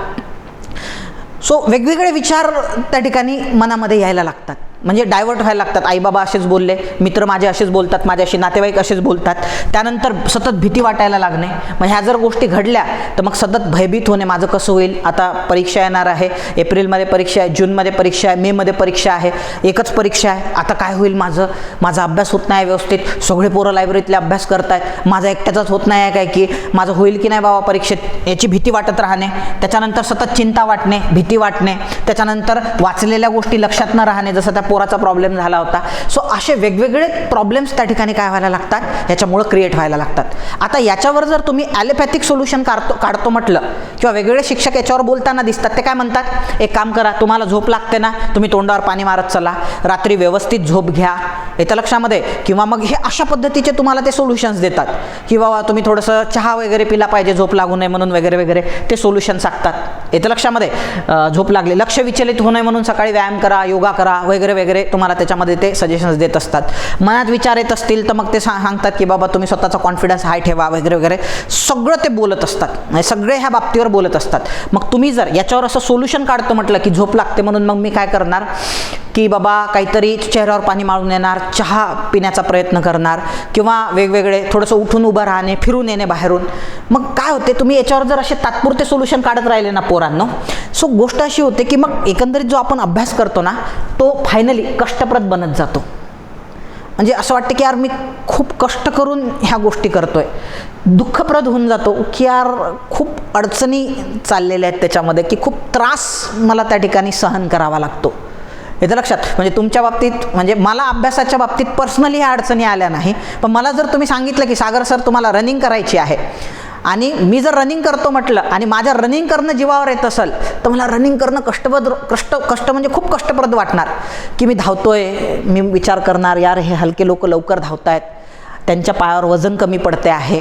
A: सो वेगवेगळे विचार त्या ठिकाणी मनामध्ये यायला लागतात, म्हणजे डायव्हर्ट व्हायला लागतात. आई बाबा असेच बोलले, मित्र माझे असेच बोलतात माझ्याशी, नातेवाईक असेच बोलतात. त्यानंतर सतत भीती वाटायला लागणे. मग ह्या जर गोष्टी घडल्या तर मग सतत भयभीत होणे, माझं कसं होईल, आता परीक्षा येणार आहे, एप्रिलमध्ये परीक्षा आहे, जूनमध्ये परीक्षा आहे, मेमध्ये परीक्षा आहे, एकच परीक्षा आहे, आता काय होईल माझा अभ्यास होत नाही व्यवस्थित, सगळे पोरं लायब्ररीतले अभ्यास करतायत, माझा एकट्याचाच होत नाही आहे काय की, माझं होईल की नाही बाबा परीक्षेत, याची भीती वाटत राहणे. त्याच्यानंतर सतत चिंता वाटणे, भीती वाटणे. त्याच्यानंतर वाचलेल्या गोष्टी लक्षात न राहणे, जसं त्या पोराचा प्रॉब्लेम झाला होता. सो असे वेगवेगळे प्रॉब्लेम्स त्या ठिकाणी काय व्हायला लागतात, याच्यामुळे क्रिएट व्हायला लागतात. आता याच्यावर जर तुम्ही ॲलोपॅथिक सोल्युशन काढतो म्हटलं, किंवा वेगवेगळे शिक्षक याच्यावर बोलताना दिसतात, ते काय म्हणतात, एक काम करा, तुम्हाला झोप लागते ना, तुम्ही तोंडावर पाणी मारत चला, रात्री व्यवस्थित झोप घ्या, येत्या लक्षामध्ये. किंवा मग हे अशा पद्धतीचे तुम्हाला ते सोल्युशन्स देतात की बाबा तुम्ही थोडंसं चहा वगैरे पिला पाहिजे झोप लागू नये म्हणून, वगैरे वगैरे ते सोल्युशन सांगतात. येत्या लक्षामध्ये झोप लागली, लक्ष विचलित होऊ नये म्हणून सकाळी व्यायाम करा, योगा करा, वगैरे वगैरे तुम्हाला त्याच्यामध्ये ते सजेशन्स देत असतात. मनात विचार येत असतील तर मग ते सांगतात की बाबा तुम्ही स्वतःचा कॉन्फिडन्स हाय ठेवा, वगैरे वगैरे सगळं ते बोलत असतात, सगळे ह्या बाबतीवर बोलत असतात. मग तुम्ही जर याच्यावर असं सोल्युशन काढतो म्हटलं की झोप लागते म्हणून, मग मी काय करणार की बाबा काहीतरी चेहऱ्यावर पाणी मारून येणार, चहा पिण्याचा प्रयत्न करणार, किंवा वेगवेगळे थोडंसं उठून उभं राहणे, फिरून येणे बाहेरून. मग काय होते, तुम्ही याच्यावर जर असे तात्पुरते सोल्युशन काढत राहिले ना पोरांनो, सो गोष्ट अशी होते की मग एकंदरीत जो आपण अभ्यास करतो ना तो फायनली कष्टप्रद बनत जातो. म्हणजे असं वाटतं की यार मी खूप कष्ट करून ह्या गोष्टी करतोय, दुःखप्रद होऊन जातो की यार खूप अडचणी चाललेल्या आहेत त्याच्यामध्ये, की खूप त्रास मला त्या ठिकाणी सहन करावा लागतो. येतं लक्षात. म्हणजे तुमच्या बाबतीत, म्हणजे मला अभ्यासाच्या बाबतीत पर्सनली ह्या अडचणी आल्या नाही, पण मला जर तुम्ही सांगितलं की सागर सर तुम्हाला रनिंग करायची आहे आणि मी जर रनिंग करतो म्हटलं आणि माझ्या रनिंग करणं जीवावर येत असेल तर मला रनिंग करणं कष्ट म्हणजे खूप कष्टप्रद वाटणार की मी धावतोय. मी विचार करणार यार हे हलके लोक लवकर धावत आहेत, त्यांच्या पायावर वजन कमी पडते आहे,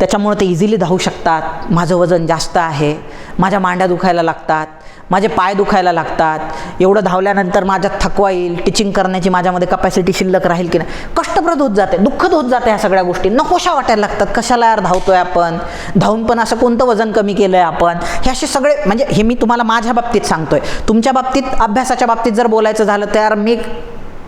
A: त्याच्यामुळे ते इझिली धावू शकतात. माझं वजन जास्त आहे, माझ्या मांड्या दुखायला लागतात, माझे पाय दुखायला लागतात, एवढं धावल्यानंतर माझ्यात थकवा येईल, टीचिंग करण्याची माझ्यामध्ये कपॅसिटी शिल्लक राहील की नाही. कष्टप्रद होत जाते, दुःखद होत जाते ह्या सगळ्या गोष्टी, नकोशा वाटायला लागतात. कशाला यार धावतोय आपण, धावून पण असं कोणतं वजन कमी केलं आहे आपण, हे असे सगळे. म्हणजे हे मी तुम्हाला माझ्या बाबतीत सांगतोय. तुमच्या बाबतीत अभ्यासाच्या बाबतीत जर बोलायचं झालं तर यार मी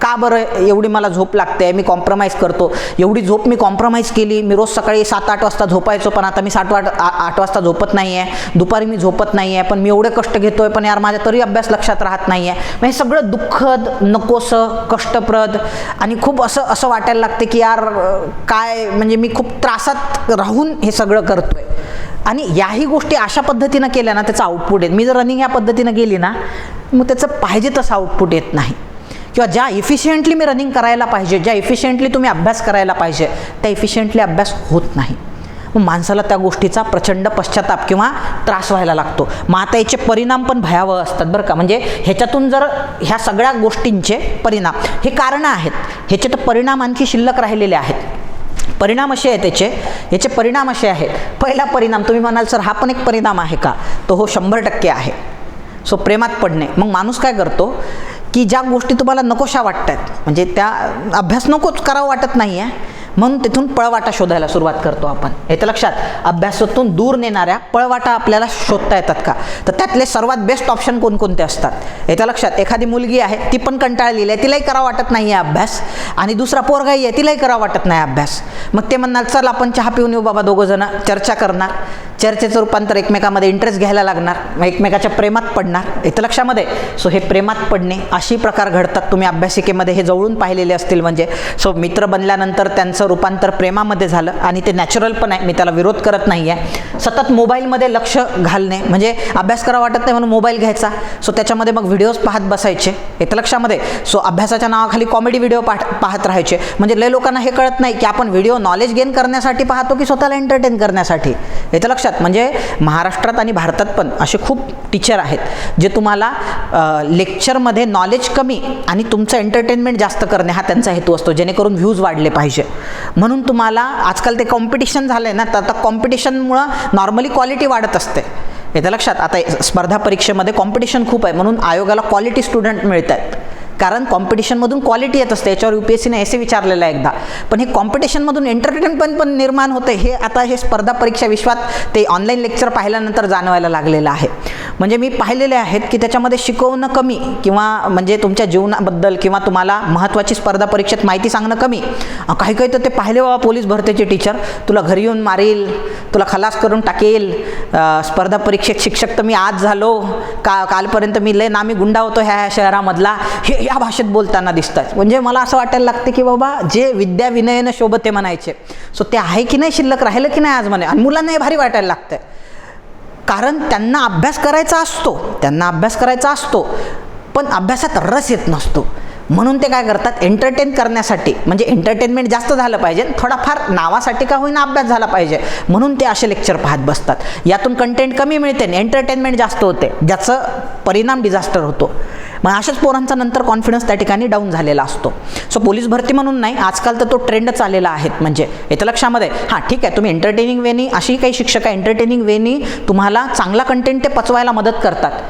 A: का बरं एवढी मला झोप लागते, मी कॉम्प्रोमाइज करतो, एवढी झोप मी कॉम्प्रोमाइज केली. मी रोज सकाळी 7-8 वाजता झोपायचो, पण आता मी 7-8 वाजता झोपत नाही आहे, दुपारी मी झोपत नाही आहे, पण मी एवढे कष्ट घेतोय पण यार माझ्या तरी अभ्यास लक्षात राहत नाही आहे. मग हे सगळं दुःखद, नकोसं, कष्टप्रद आणि खूप असं वाटायला लागते की यार काय, म्हणजे मी खूप त्रासात राहून हे सगळं करतोय. आणि याही गोष्टी अशा पद्धतीनं केल्या ना त्याचं आउटपुट येत. मी जर रनिंग ह्या पद्धतीनं गेली ना मग त्याचं पाहिजे तसं आउटपुट येत नाही, किंवा ज्या इफिशियंटली मी रनिंग करायला पाहिजे, ज्या इफिशियंटली तुम्ही अभ्यास करायला पाहिजे त्या इफिशियंटली अभ्यास होत नाही. मग माणसाला त्या गोष्टीचा प्रचंड पश्चाताप किंवा त्रास व्हायला लागतो. मग आता याचे परिणाम पण भयावह असतात बरं का. म्हणजे ह्याच्यातून जर ह्या सगळ्या गोष्टींचे परिणाम, हे कारणं आहेत, ह्याचे तर परिणाम आणखी शिल्लक राहिलेले आहेत. परिणाम असे आहेत याचे परिणाम असे आहेत. पहिला परिणाम तुम्ही म्हणाल सर हा पण एक परिणाम आहे का, तो हो 100% आहे. सो प्रेमात पडणे. मग माणूस काय करतो की ज्या गोष्टी तुम्हाला नकोशा वाटत आहेत, म्हणजे त्या अभ्यास नकोच करावं वाटत नाही आहे, म्हणून तिथून पळवाटा शोधायला सुरुवात करतो आपण. येतं लक्षात. अभ्यासातून दूर नेणाऱ्या पळवाटा आपल्याला शोधता येतात का, तर त्यातले सर्वात बेस्ट ऑप्शन कोणकोणते असतात. येतं लक्षात. एखादी मुलगी आहे ती पण कंटाळलेली आहे, तिलाही करावं वाटत नाही आहे अभ्यास, आणि दुसरा पोरगाही आहे तिलाही करावं वाटत नाही अभ्यास. मग ते म्हणणार चल आपण चहा पिऊन येऊ बाबा, दोघं जण चर्चा करणार, चर्चेचं रूपांतर एकमेकामध्ये इंटरेस्ट घ्यायला लागणार, मग एकमेकाच्या प्रेमात पडणार. येतं लक्षामध्ये. सो हे प्रेमात पडणे अशी प्रकार घडतात. तुम्ही अभ्यासिकेमध्ये हे जवळून पाहिलेले असतील. म्हणजे सो मित्र बनल्यानंतर त्यांचं रूपांतर प्रेमामध्ये झालं आणि ते नॅचरल पण आहे, मी त्याला विरोध करत नाही आहे. सतत मोबाईलमध्ये लक्ष घालणे, म्हणजे अभ्यास करावा वाटत नाही म्हणून मोबाईल घ्यायचा, सो त्याच्यामध्ये मग व्हिडिओज पाहत बसायचे. येतं लक्षामध्ये. सो अभ्यासाच्या नावाखाली कॉमेडी व्हिडिओ पाहत राहायचे. म्हणजे लय लोकांना हे कळत नाही की आपण व्हिडिओ नॉलेज गेन करण्यासाठी पाहतो की स्वतःला एंटरटेन करण्यासाठी. येतं लक्षात. म्हणजे महाराष्ट्रात आणि भारतात पण असे खूप टीचर आहेत जे तुम्हाला लेक्चरमध्ये नॉलेज कमी आणि तुमचं एंटरटेनमेंट जास्त करणे हा त्यांचा हेतू असतो, जेणेकरून व्ह्यूज वाढले पाहिजे. म्हणून तुम्हाला आजकाल ते कॉम्पिटिशन झालं आहे ना, तर आता कॉम्पिटिशनमुळं नॉर्मली क्वालिटी वाढत असते. येतं लक्षात. आता स्पर्धा परीक्षेमध्ये कॉम्पिटिशन खूप आहे, म्हणून आयोगाला क्वालिटी स्टुडंट मिळत आहेत, कारण कॉम्पिटिशनमधून क्वालिटी येत असते. याच्यावर UPSCने ऐसे विचारलेलं आहे एकदा. पण हे कॉम्पिटिशनमधून एंटरटेनमेंट पण निर्माण होते, हे आता हे स्पर्धा परीक्षा विश्वात ते ऑनलाईन लेक्चर पाहिल्यानंतर जाणवायला लागलेलं आहे. म्हणजे मी पाहिलेले आहेत की त्याच्यामध्ये शिकवणं कमी, किंवा म्हणजे तुमच्या जीवनाबद्दल किंवा तुम्हाला महत्त्वाची स्पर्धा परीक्षेत माहिती सांगणं कमी. काही काही तर ते पाहिले बाबा पोलीस भरतीचे टीचर, तुला घरी येऊन मारील, तुला खलास करून टाकेल, स्पर्धा परीक्षेत शिक्षक तर मी आज झालो, कालपर्यंत मी लय नामी गुंडा होतो ह्या शहरामधला, हे या भाषेत बोलताना दिसतात. म्हणजे मला असं वाटायला लागते की बाबा जे विद्या विनयनं शोभते म्हणायचे, सो ते आहे की नाही, शिल्लक राहिलं की नाही आज म्हणे. आणि मुलांना हे भारी वाटायला लागतं, कारण त्यांना अभ्यास करायचा असतो पण अभ्यासात रस येत नसतो. म्हणून ते काय करतात, एंटरटेन करण्यासाठी, म्हणजे एंटरटेनमेंट जास्त झालं पाहिजे, थोडाफार नावासाठी का होईना अभ्यास झाला पाहिजे, म्हणून ते असे लेक्चर पाहत बसतात. यातून कंटेंट कमी मिळते आणि एंटरटेनमेंट जास्त होते, ज्याचं परिणाम डिझास्टर होतो. मग अशाच पोरांचा नंतर कॉन्फिडन्स त्या ठिकाणी डाऊन झालेला असतो. सो पोलीस भरती म्हणून नाही, आजकाल तर तो ट्रेंडच आलेला आहे. म्हणजे येतं लक्षामध्ये. हां ठीक आहे, तुम्ही एंटरटेनिंग वेनी, अशी काही शिक्षक आहे एंटरटेनिंग वेनी तुम्हाला चांगला कंटेंट ते पचवायला मदत करतात,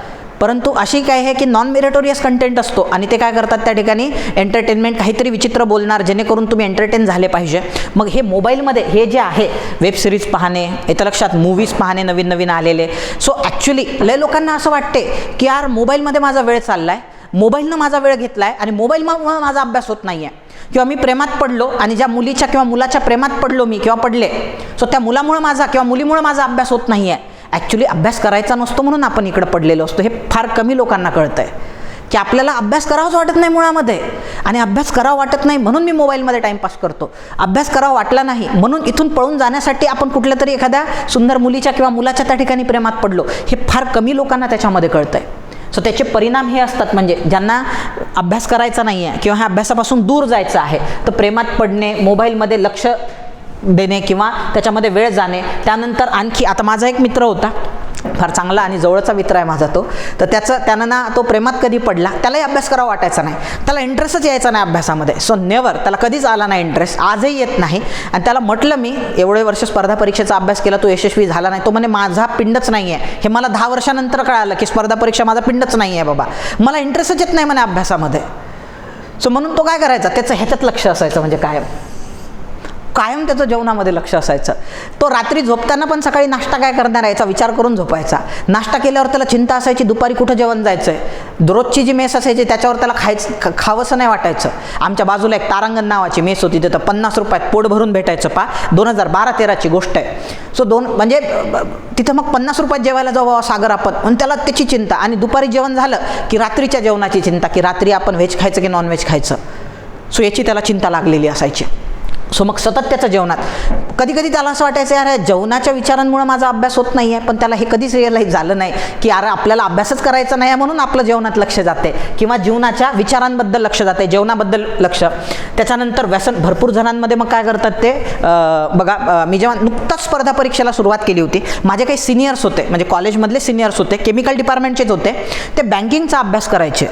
A: परंतु अशी काय आहे की नॉन मेरिटोरियस कंटेंट असतो आणि ते काय करतात त्या ठिकाणी एंटरटेनमेंट काहीतरी विचित्र बोलणार, जेणेकरून तुम्ही एंटरटेन झाले पाहिजे. मग हे मोबाईलमध्ये हे जे आहे वेब सिरीज पाहणे, येतं लक्षात, मूवीज पाहणे नवीन नवीन आलेले. सो ॲक्च्युली लय लोकांना असं वाटते की यार मोबाईलमध्ये माझा वेळ चालला आहे, मोबाईलनं माझा वेळ घेतला आहे आणि मोबाईलमुळे माझा अभ्यास होत नाही आहे. किंवा मी प्रेमात पडलो आणि ज्या मुलीच्या किंवा मुलाच्या प्रेमात पडलो मी किंवा पडले, सो त्या मुलामुळे माझा किंवा मुलीमुळे माझा अभ्यास होत नाही आहे. ॲक्च्युली अभ्यास करायचा नसतो म्हणून आपण इकडं पडलेलो असतो. हे फार कमी लोकांना कळतं आहे की आपल्याला अभ्यास करावाच वाटत नाही मुळामध्ये, आणि अभ्यास करावा वाटत नाही म्हणून मी मोबाईलमध्ये टाईमपास करतो. अभ्यास करावा वाटला नाही म्हणून इथून पळून जाण्यासाठी आपण कुठल्या तरी एखाद्या सुंदर मुलीच्या किंवा मुलाच्या त्या ठिकाणी प्रेमात पडलो. हे फार कमी लोकांना त्याच्यामध्ये कळतं आहे. सो त्याचे परिणाम हे असतात, म्हणजे ज्यांना अभ्यास करायचा नाही आहे किंवा ह्या अभ्यासापासून दूर जायचं आहे, तर प्रेमात पडणे, मोबाईलमध्ये लक्ष देणे किंवा त्याच्यामध्ये वेळ जाणे. त्यानंतर आणखी आता माझा एक मित्र होता, फार चांगला आणि जवळचा मित्र आहे माझा तो, तर त्यानं ना तो प्रेमात कधी पडला, त्यालाही अभ्यास करावा वाटायचा नाही, त्याला इंटरेस्टच यायचा नाही अभ्यासामध्ये. सो नेवर, त्याला कधीच आला नाही इंटरेस्ट, आजही येत नाही. आणि त्याला म्हटलं मी, एवढे वर्ष स्पर्धा परीक्षेचा अभ्यास केला, तो यशस्वी झाला नाही. तो म्हणे माझा पिंडच नाही आहे. हे मला 10 वर्षानंतर कळालं की स्पर्धा परीक्षा माझा पिंडच नाही आहे बाबा, मला इंटरेस्टच येत नाही म्हणे अभ्यासामध्ये. सो म्हणून तो काय करायचा, त्याचं ह्याच्यात लक्ष असायचं, म्हणजे कायम त्याचं जेवणामध्ये लक्ष असायचं. तो रात्री झोपताना पण सकाळी नाश्ता काय करणार याचा विचार करून झोपायचा. नाश्ता केल्यावर त्याला चिंता असायची दुपारी कुठं जेवण जायचं आहे. रोजची जी मेस असायची त्याच्यावर त्याला खावंसं नाही वाटायचं. आमच्या बाजूला एक तारांगण नावाची मेस होती, तिथं 50 रुपयात पोट भरून भेटायचं. 2012-13ची गोष्ट आहे. सो म्हणजे तिथं मग 50 रुपयात जेवायला जाऊ सागर आपण, म्हणून त्याला त्याची चिंता. आणि दुपारी जेवण झालं की रात्रीच्या जेवणाची चिंता, की रात्री आपण व्हेज खायचं की नॉनव्हेज खायचं. सो याची त्याला चिंता लागलेली असायची. सो मग सतत त्याच्या जेवणात कधी कधी त्याला असं वाटायचं, यार जेवणाच्या विचारांमुळे माझा अभ्यास होत नाही आहे. पण त्याला हे कधीच रिअलाईज झालं नाही की अरे आपल्याला अभ्यासच करायचा नाही आहे म्हणून आपलं जेवणात लक्ष जाते किंवा जीवनाच्या विचारांबद्दल लक्ष जाते, जेवणाबद्दल लक्ष. त्याच्यानंतर व्यसन भरपूर जणांमध्ये मग काय करतात ते बघा, मी जेव्हा नुकताच स्पर्धा परीक्षेला सुरुवात केली होती, माझे काही सिनियर्स होते, म्हणजे कॉलेजमधले सिनियर्स होते, केमिकल डिपार्टमेंटचेच होते. ते बँकिंगचा अभ्यास करायचे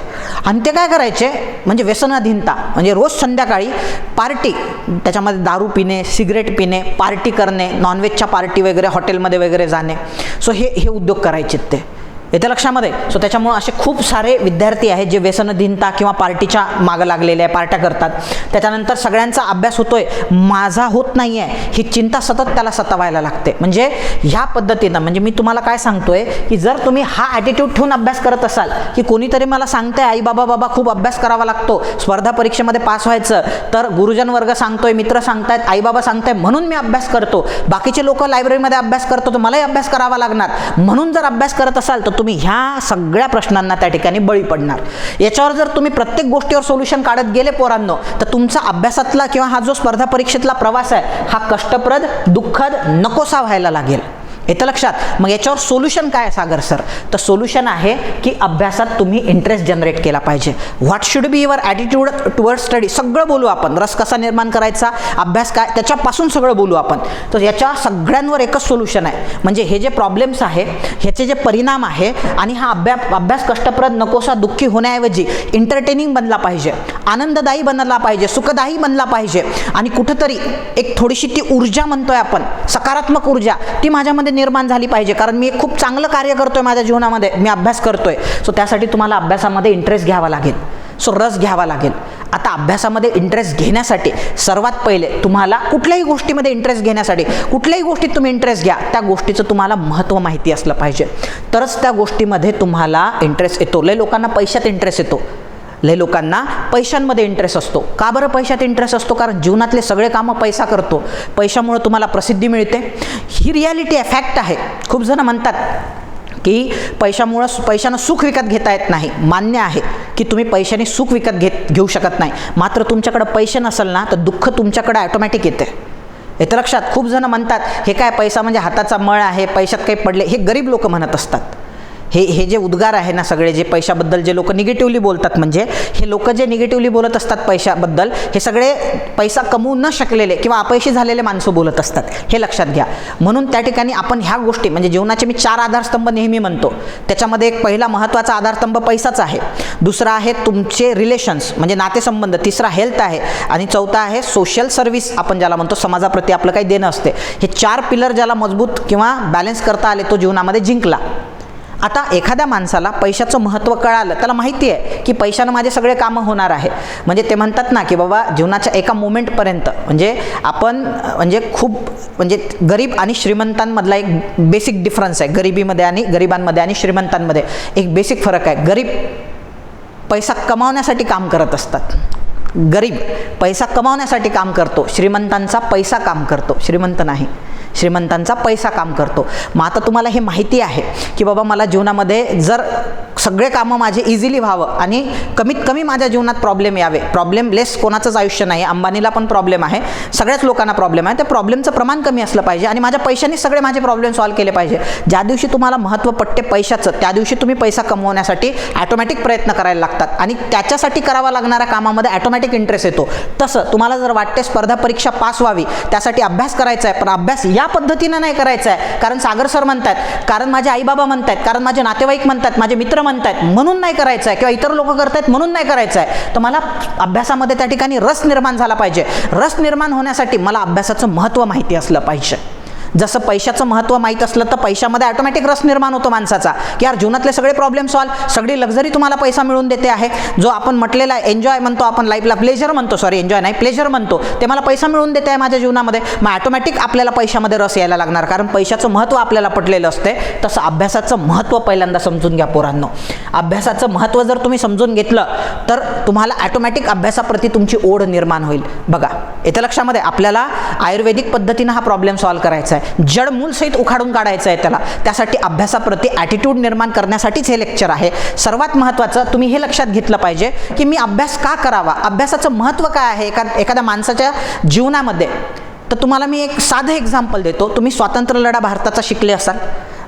A: आणि ते काय करायचे म्हणजे व्यसनाधीनता, म्हणजे रोज संध्याकाळी पार्टी, त्याच्यामध्ये दारू पिणे, सिगरेट पिणे, पार्टी करणे, नॉनव्हेजच्या पार्टी वगैरे, हॉटेलमध्ये वगैरे जाणे. सो हे उद्योग करायचे ते, येते लक्षामध्ये. सो त्याच्यामुळं असे खूप सारे विद्यार्थी आहेत जे व्यसनधीनता किंवा पार्टीच्या मागं लागलेले आहे, पार्ट्या करतात. त्याच्यानंतर सगळ्यांचा अभ्यास होतोय, माझा होत नाही आहे, ही चिंता सतत त्याला सतावायला लागते. म्हणजे ह्या पद्धतीनं, म्हणजे मी तुम्हाला काय सांगतोय की जर तुम्ही हा ॲटिट्यूड ठेवून अभ्यास करत असाल की कोणीतरी मला सांगतंय आई बाबा खूप अभ्यास करावा लागतो स्पर्धा परीक्षेमध्ये पास व्हायचं, तर गुरुजन वर्ग सांगतोय, मित्र सांगतायत, आई बाबा सांगताय म्हणून मी अभ्यास करतो, बाकीचे लोक लायब्ररीमध्ये अभ्यास करतो तर मलाही अभ्यास करावा लागणार, म्हणून जर अभ्यास करत असाल तर तुम्ही ह्या सगळ्या प्रश्नांना त्या ठिकाणी बळी पडणार. याच्यावर जर तुम्ही प्रत्येक गोष्टीवर सोल्युशन काढत गेले पोरांनो, तर तुमचा अभ्यासातला किंवा हा जो स्पर्धा परीक्षेतला प्रवास आहे हा कष्टप्रद, दुःखद, नकोसा व्हायला लागेल. येतं लक्षात. मग याच्यावर सोल्युशन काय सागर सर? तर सोल्युशन आहे की अभ्यासात तुम्ही इंटरेस्ट जनरेट केला पाहिजे. What should be your attitude toward study, सगळं बोलू आपण. रस कसा निर्माण करायचा, अभ्यास काय, त्याच्यापासून सगळं बोलू आपण. तर याच्या सगळ्यांवर एकच सोल्युशन आहे, म्हणजे हे जे प्रॉब्लेम्स आहे ह्याचे जे परिणाम आहे आणि हा अभ्यास कष्टप्रद, नकोसा, दुःखी होण्याऐवजी एंटरटेनिंग बनला पाहिजे, आनंददायी बनला पाहिजे, सुखदायी बनला पाहिजे. आणि कुठंतरी एक थोडीशी ती ऊर्जा म्हणतोय आपण, सकारात्मक ऊर्जा, ती माझ्यामध्ये निर्माण झाली पाहिजे. कारण मी खूप चांगलं कार्य करतोय माझ्या जीवनामध्ये, मी अभ्यास करतोय. सो त्यासाठी तुम्हाला अभ्यासामध्ये इंटरेस्ट घ्यावा लागेल, सो रस घ्यावा लागेल. आता अभ्यासामध्ये इंटरेस्ट घेण्यासाठी सर्वात पहिले तुम्हाला कुठल्याही गोष्टीमध्ये इंटरेस्ट घेण्यासाठी, कुठल्याही गोष्टीत तुम्ही इंटरेस्ट घ्या, त्या गोष्टीचं तुम्हाला महत्त्व माहिती असलं पाहिजे, तरच त्या गोष्टीमध्ये तुम्हाला इंटरेस्ट येतो. लय लोकांना पैशात इंटरेस्ट येतो, लय लोकांना पैशांमध्ये इंटरेस्ट असतो. का बरं पैशात इंटरेस्ट असतो? कारण जीवनातले सगळे कामं पैसा करतो, पैशामुळे तुम्हाला प्रसिद्धी मिळते. ही रियालिटी आहे, फॅक्ट आहे. खूप जण म्हणतात की पैशानं सुख विकत घेता येत नाही. मान्य आहे की तुम्ही पैशाने सुख विकत घेऊ शकत नाही, मात्र तुमच्याकडे पैसे नसेल ना तर दुःख तुमच्याकडे ऑटोमॅटिक येते. येतं लक्षात. खूप जण म्हणतात हे काय पैसा म्हणजे हाताचा मळ आहे, पैशात काही पडले, हे गरीब लोक म्हणत असतात. हे जे उद्गार आहे ना सगळे, जे पैशाबद्दल जे लोक निगेटिव्हली बोलतात, म्हणजे हे लोक जे निगेटिव्हली बोलत असतात पैशाबद्दल, हे सगळे पैसा कमवू न शकलेले किंवा अपयशी झालेले माणसं बोलत असतात, हे लक्षात घ्या. म्हणून त्या ठिकाणी आपण ह्या गोष्टी, म्हणजे जीवनाचे मी 4 आधारस्तंभ नेहमी म्हणतो, त्याच्यामध्ये एक पहिला महत्त्वाचा आधारस्तंभ पैसाच आहे, दुसरा आहे तुमचे रिलेशन्स म्हणजे नातेसंबंध, तिसरा हेल्थ आहे आणि चौथा आहे सोशल सर्व्हिस, आपण ज्याला म्हणतो समाजाप्रती आपलं काही देणं असते. हे 4 पिलर ज्याला मजबूत किंवा बॅलन्स करता आले तो जीवनामध्ये जिंकला. आता एखाद्या माणसाला पैशाचं महत्त्व कळालं, त्याला माहिती आहे की पैशानं माझे सगळे कामं होणार आहे. म्हणजे ते म्हणतात ना की बाबा जीवनाच्या एका मोमेंटपर्यंत, म्हणजे आपण म्हणजे खूप म्हणजे गरीब आणि श्रीमंतांमधला एक बेसिक डिफरन्स आहे, गरिबांमध्ये आणि श्रीमंतांमध्ये एक बेसिक फरक आहे. गरीब पैसा कमावण्यासाठी काम करत असतात, गरीब पैसा कमावण्यासाठी काम करतो, श्रीमंतांचा पैसा काम करतो, श्रीमंत नाही. श्रीमंतांचा पैसा काम करतो. मग आता तुम्हाला हे माहिती आहे की बाबा मला जीवनामध्ये जर सगळे कामं माझे इझिली व्हावं आणि कमीत कमी माझ्या जीवनात प्रॉब्लेम यावे. प्रॉब्लेमलेस कोणाचंच आयुष्य नाही. अंबानीला पण प्रॉब्लेम आहे, सगळ्याच लोकांना प्रॉब्लेम आहे. त्या प्रॉब्लेमचं प्रमाण कमी असलं पाहिजे आणि माझ्या पैशाने सगळे माझे प्रॉब्लेम सॉल्व्ह केले पाहिजे. ज्या दिवशी तुम्हाला महत्त्व पटते पैशाचं, त्या दिवशी तुम्ही पैसा कमवण्यासाठी ॲटोमॅटिक प्रयत्न करायला लागतात आणि त्याच्यासाठी करावा लागणाऱ्या कामामध्ये ॲटोमॅटिक इंटरेस्ट येतो. तसं तुम्हाला जर वाटते स्पर्धा परीक्षा पास व्हावी, त्यासाठी अभ्यास करायचा आहे, पण अभ्यास या पद्धतीनं नाही करायचा आहे कारण सागर सर म्हणतात, कारण माझे आईबाबा म्हणतात, कारण माझे नातेवाईक म्हणतात, माझे मित्र म्हणतात म्हणून नाही करायचं आहे, किंवा इतर लोक करतायत म्हणून नाही करायचं आहे. तर मला अभ्यासामध्ये त्या ठिकाणी रस निर्माण झाला पाहिजे. रस निर्माण होण्यासाठी मला अभ्यासाचं महत्त्व माहिती असलं पाहिजे. जसं पैशाचं महत्त्व माहीत असलं तर पैशामध्ये ऑटोमॅटिक रस निर्माण होतो माणसाचा, की यार जीवनातले सगळे प्रॉब्लेम सॉल्व्ह, सगळी लक्झरी तुम्हाला पैसा मिळवून देते आहे. जो आपण म्हटलेला आहे एन्जॉय म्हणतो आपण लाईफला, प्लेजर म्हणतो, सॉरी एन्जॉय नाही प्लेजर म्हणतो, ते मला पैसा मिळवून देते आहे माझ्या जीवनामध्ये. मग ऑटोमॅटिक आपल्याला पैशामध्ये रस यायला लागणार, कारण पैशाचं महत्त्व आपल्याला पटलेलं असते. तसं अभ्यासाचं महत्त्व पहिल्यांदा समजून घ्या पोरांनो. अभ्यासाचं महत्त्व जर तुम्ही समजून घेतलं तर तुम्हाला ऑटोमॅटिक अभ्यासाप्रती तुमची ओढ निर्माण होईल. बघा येत्या लक्षामध्ये आपल्याला आयुर्वेदिक पद्धतीनं हा प्रॉब्लेम सॉल्व्ह करायचा आहे, जड मूल सहित उखाडून काढायचं आहे त्याला. त्यासाठी अभ्यासाप्रती ॲटिट्यूड निर्माण करण्यासाठीच हे लेक्चर आहे. सर्वात महत्त्वाचं तुम्ही हे लक्षात घेतलं पाहिजे की मी अभ्यास का करावा, अभ्यासाचं महत्त्व काय आहे एखाद्या माणसाच्या जीवनामध्ये. तर तुम्हाला मी एक साधं एक्झाम्पल देतो. तुम्ही स्वातंत्र्य लढा भारताचा शिकले असाल,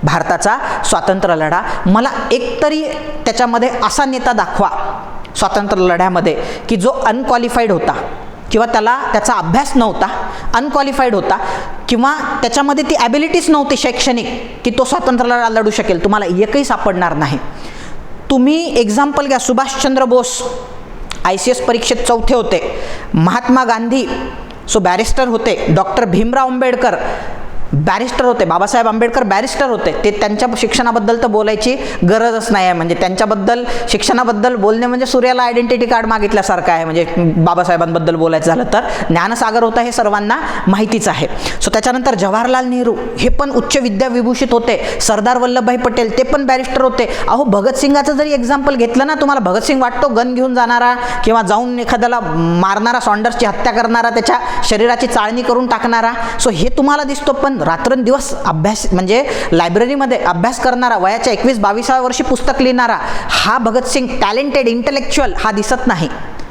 A: भारताचा स्वातंत्र्य लढा. मला एकतरी त्याच्यामध्ये असा नेता दाखवा स्वातंत्र्य लढ्यामध्ये की जो अनक्वालिफाईड होता किंवा त्याचा अभ्यास नव्हता, अनक्वालिफाईड होता, किंवा त्याच्यामध्ये ती ॲबिलिटीज नव्हती शैक्षणिक की तो स्वातंत्र्य लढा लढू शकेल. तुम्हाला एकही सापडणार नाही. तुम्ही एक्झाम्पल घ्या, सुभाषचंद्र बोस ICS परीक्षेत 4थे होते, महात्मा गांधी बॅरिस्टर होते, डॉक्टर भीमराव आंबेडकर बॅरिस्टर होते, बाबासाहेब आंबेडकर बॅरिस्टर होते. ते त्यांच्या शिक्षणाबद्दल तर बोलायची गरजच नाही आहे. म्हणजे त्यांच्याबद्दल शिक्षणाबद्दल बोलणे म्हणजे सूर्याला आयडेंटिटी कार्ड मागितल्यासारखं आहे. म्हणजे बाबासाहेबांबद्दल बोलायचं झालं तर ज्ञानसागर होता हे सर्वांना माहितीच आहे. त्याच्यानंतर जवाहरलाल नेहरू हे पण उच्च विद्याविभूषित होते. सरदार वल्लभभाई पटेल ते पण बॅरिस्टर होते. अहो भगतसिंगाचं जरी एक्झाम्पल घेतलं ना, तुम्हाला भगतसिंग वाटतो गन घेऊन जाणारा किंवा जाऊन एखाद्याला मारणारा, सॉन्डर्सची हत्या करणारा, त्याच्या शरीराची चाळणी करून टाकणारा. हे तुम्हाला दिसतो, पण रात्रंदिवस अभ्यास म्हणजे लायब्ररीमध्ये अभ्यास करणारा, वयाच्या 21-22व्या वर्षी पुस्तक लिहिणारा हा भगतसिंग टॅलेंटेड इंटेलेक्च्युअल हा दिसत नाही.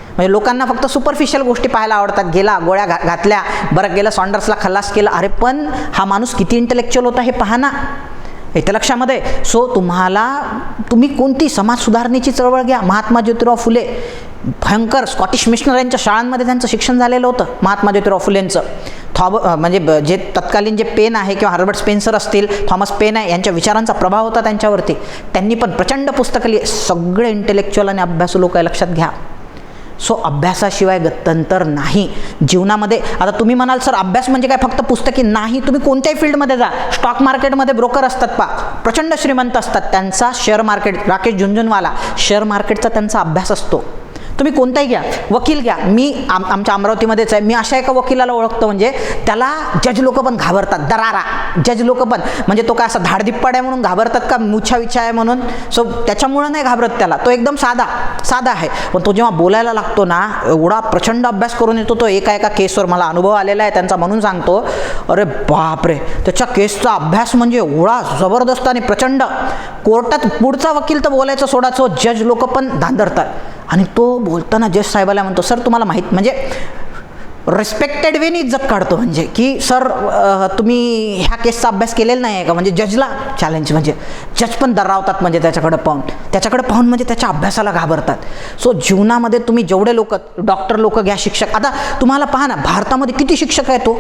A: म्हणजे लोकांना फक्त सुपरफिशियल गोष्टी पाहायला आवडतात. गेला गोळ्या घातल्या, बरं गेलं सॉन्डर्सला खल्लास केलं, अरे पण हा माणूस किती इंटेलेक्च्युअल होता हे पहा ना. येत्या लक्षामध्ये. तुम्ही कोणती समाज सुधारणेची चळवळ घ्या, महात्मा ज्योतिराव फुले भयंकर स्कॉटिश मिशनऱ्यांच्या शाळांमध्ये त्यांचं शिक्षण झालेलं होतं. महात्मा ज्योतिराव फुलेंचं म्हणजे जे तत्कालीन जे पेन आहे किंवा हार्बर्ट स्पेन्सर असतील, थॉमस पेन आहे, यांच्या विचारांचा प्रभाव होता त्यांच्यावरती. त्यांनी पण प्रचंड पुस्तकं लिहिली. सगळे इंटेलेक्च्युअल आणि अभ्यासू लोक लक्षात घ्या. अभ्यासाशिवाय गत्यंतर नाही जीवनामध्ये. आता तुम्ही म्हणाल सर अभ्यास म्हणजे काय फक्त पुस्तकी? नाही, तुम्ही कोणत्याही फील्डमध्ये जा. स्टॉक मार्केटमध्ये ब्रोकर असतात प्रचंड श्रीमंत असतात, त्यांचा share market, Rakesh Jhunjhunwala, share मार्केटचा त्यांचा अभ्यास असतो. तुम्ही कोणताही घ्या, वकील घ्या. आमच्या अमरावतीमध्येच आहे, मी अशा एका वकिलाला ओळखतो, म्हणजे त्याला जज लोक पण घाबरतात. दरारा जज लोक पण, म्हणजे तो काय असा धाडदिप्पाड आहे म्हणून घाबरतात का, मुछा विछा आहे म्हणून? त्याच्यामुळं नाही घाबरत त्याला. तो एकदम साधा आहे. पण तो जेव्हा बोलायला लागतो ना, एवढा प्रचंड अभ्यास करून येतो तो. एका केसवर मला अनुभव आलेला आहे त्यांचा, म्हणून सांगतो. अरे बापरे, त्याच्या केसचा अभ्यास म्हणजे एवढा जबरदस्त आणि प्रचंड. कोर्टात पुढचा वकील तर बोलायचं सोडायचं, जज लोक पण धांदरतात. आणि तो बोलताना जज साहेबाला म्हणतो, सर तुम्हाला माहीत, म्हणजे रिस्पेक्टेड वेनी इज्जत काढतो, म्हणजे की सर तुम्ही ह्या केसचा अभ्यास केलेला नाही आहे का? म्हणजे जजला चॅलेंज, म्हणजे जज पण दरावतात म्हणजे त्याच्याकडे पाहून म्हणजे त्याच्या अभ्यासाला घाबरतात. जीवनामध्ये तुम्ही जेवढे लोक, डॉक्टर लोक घ्या, शिक्षक, आता तुम्हाला पहा ना भारतामध्ये किती शिक्षक आहेत तो,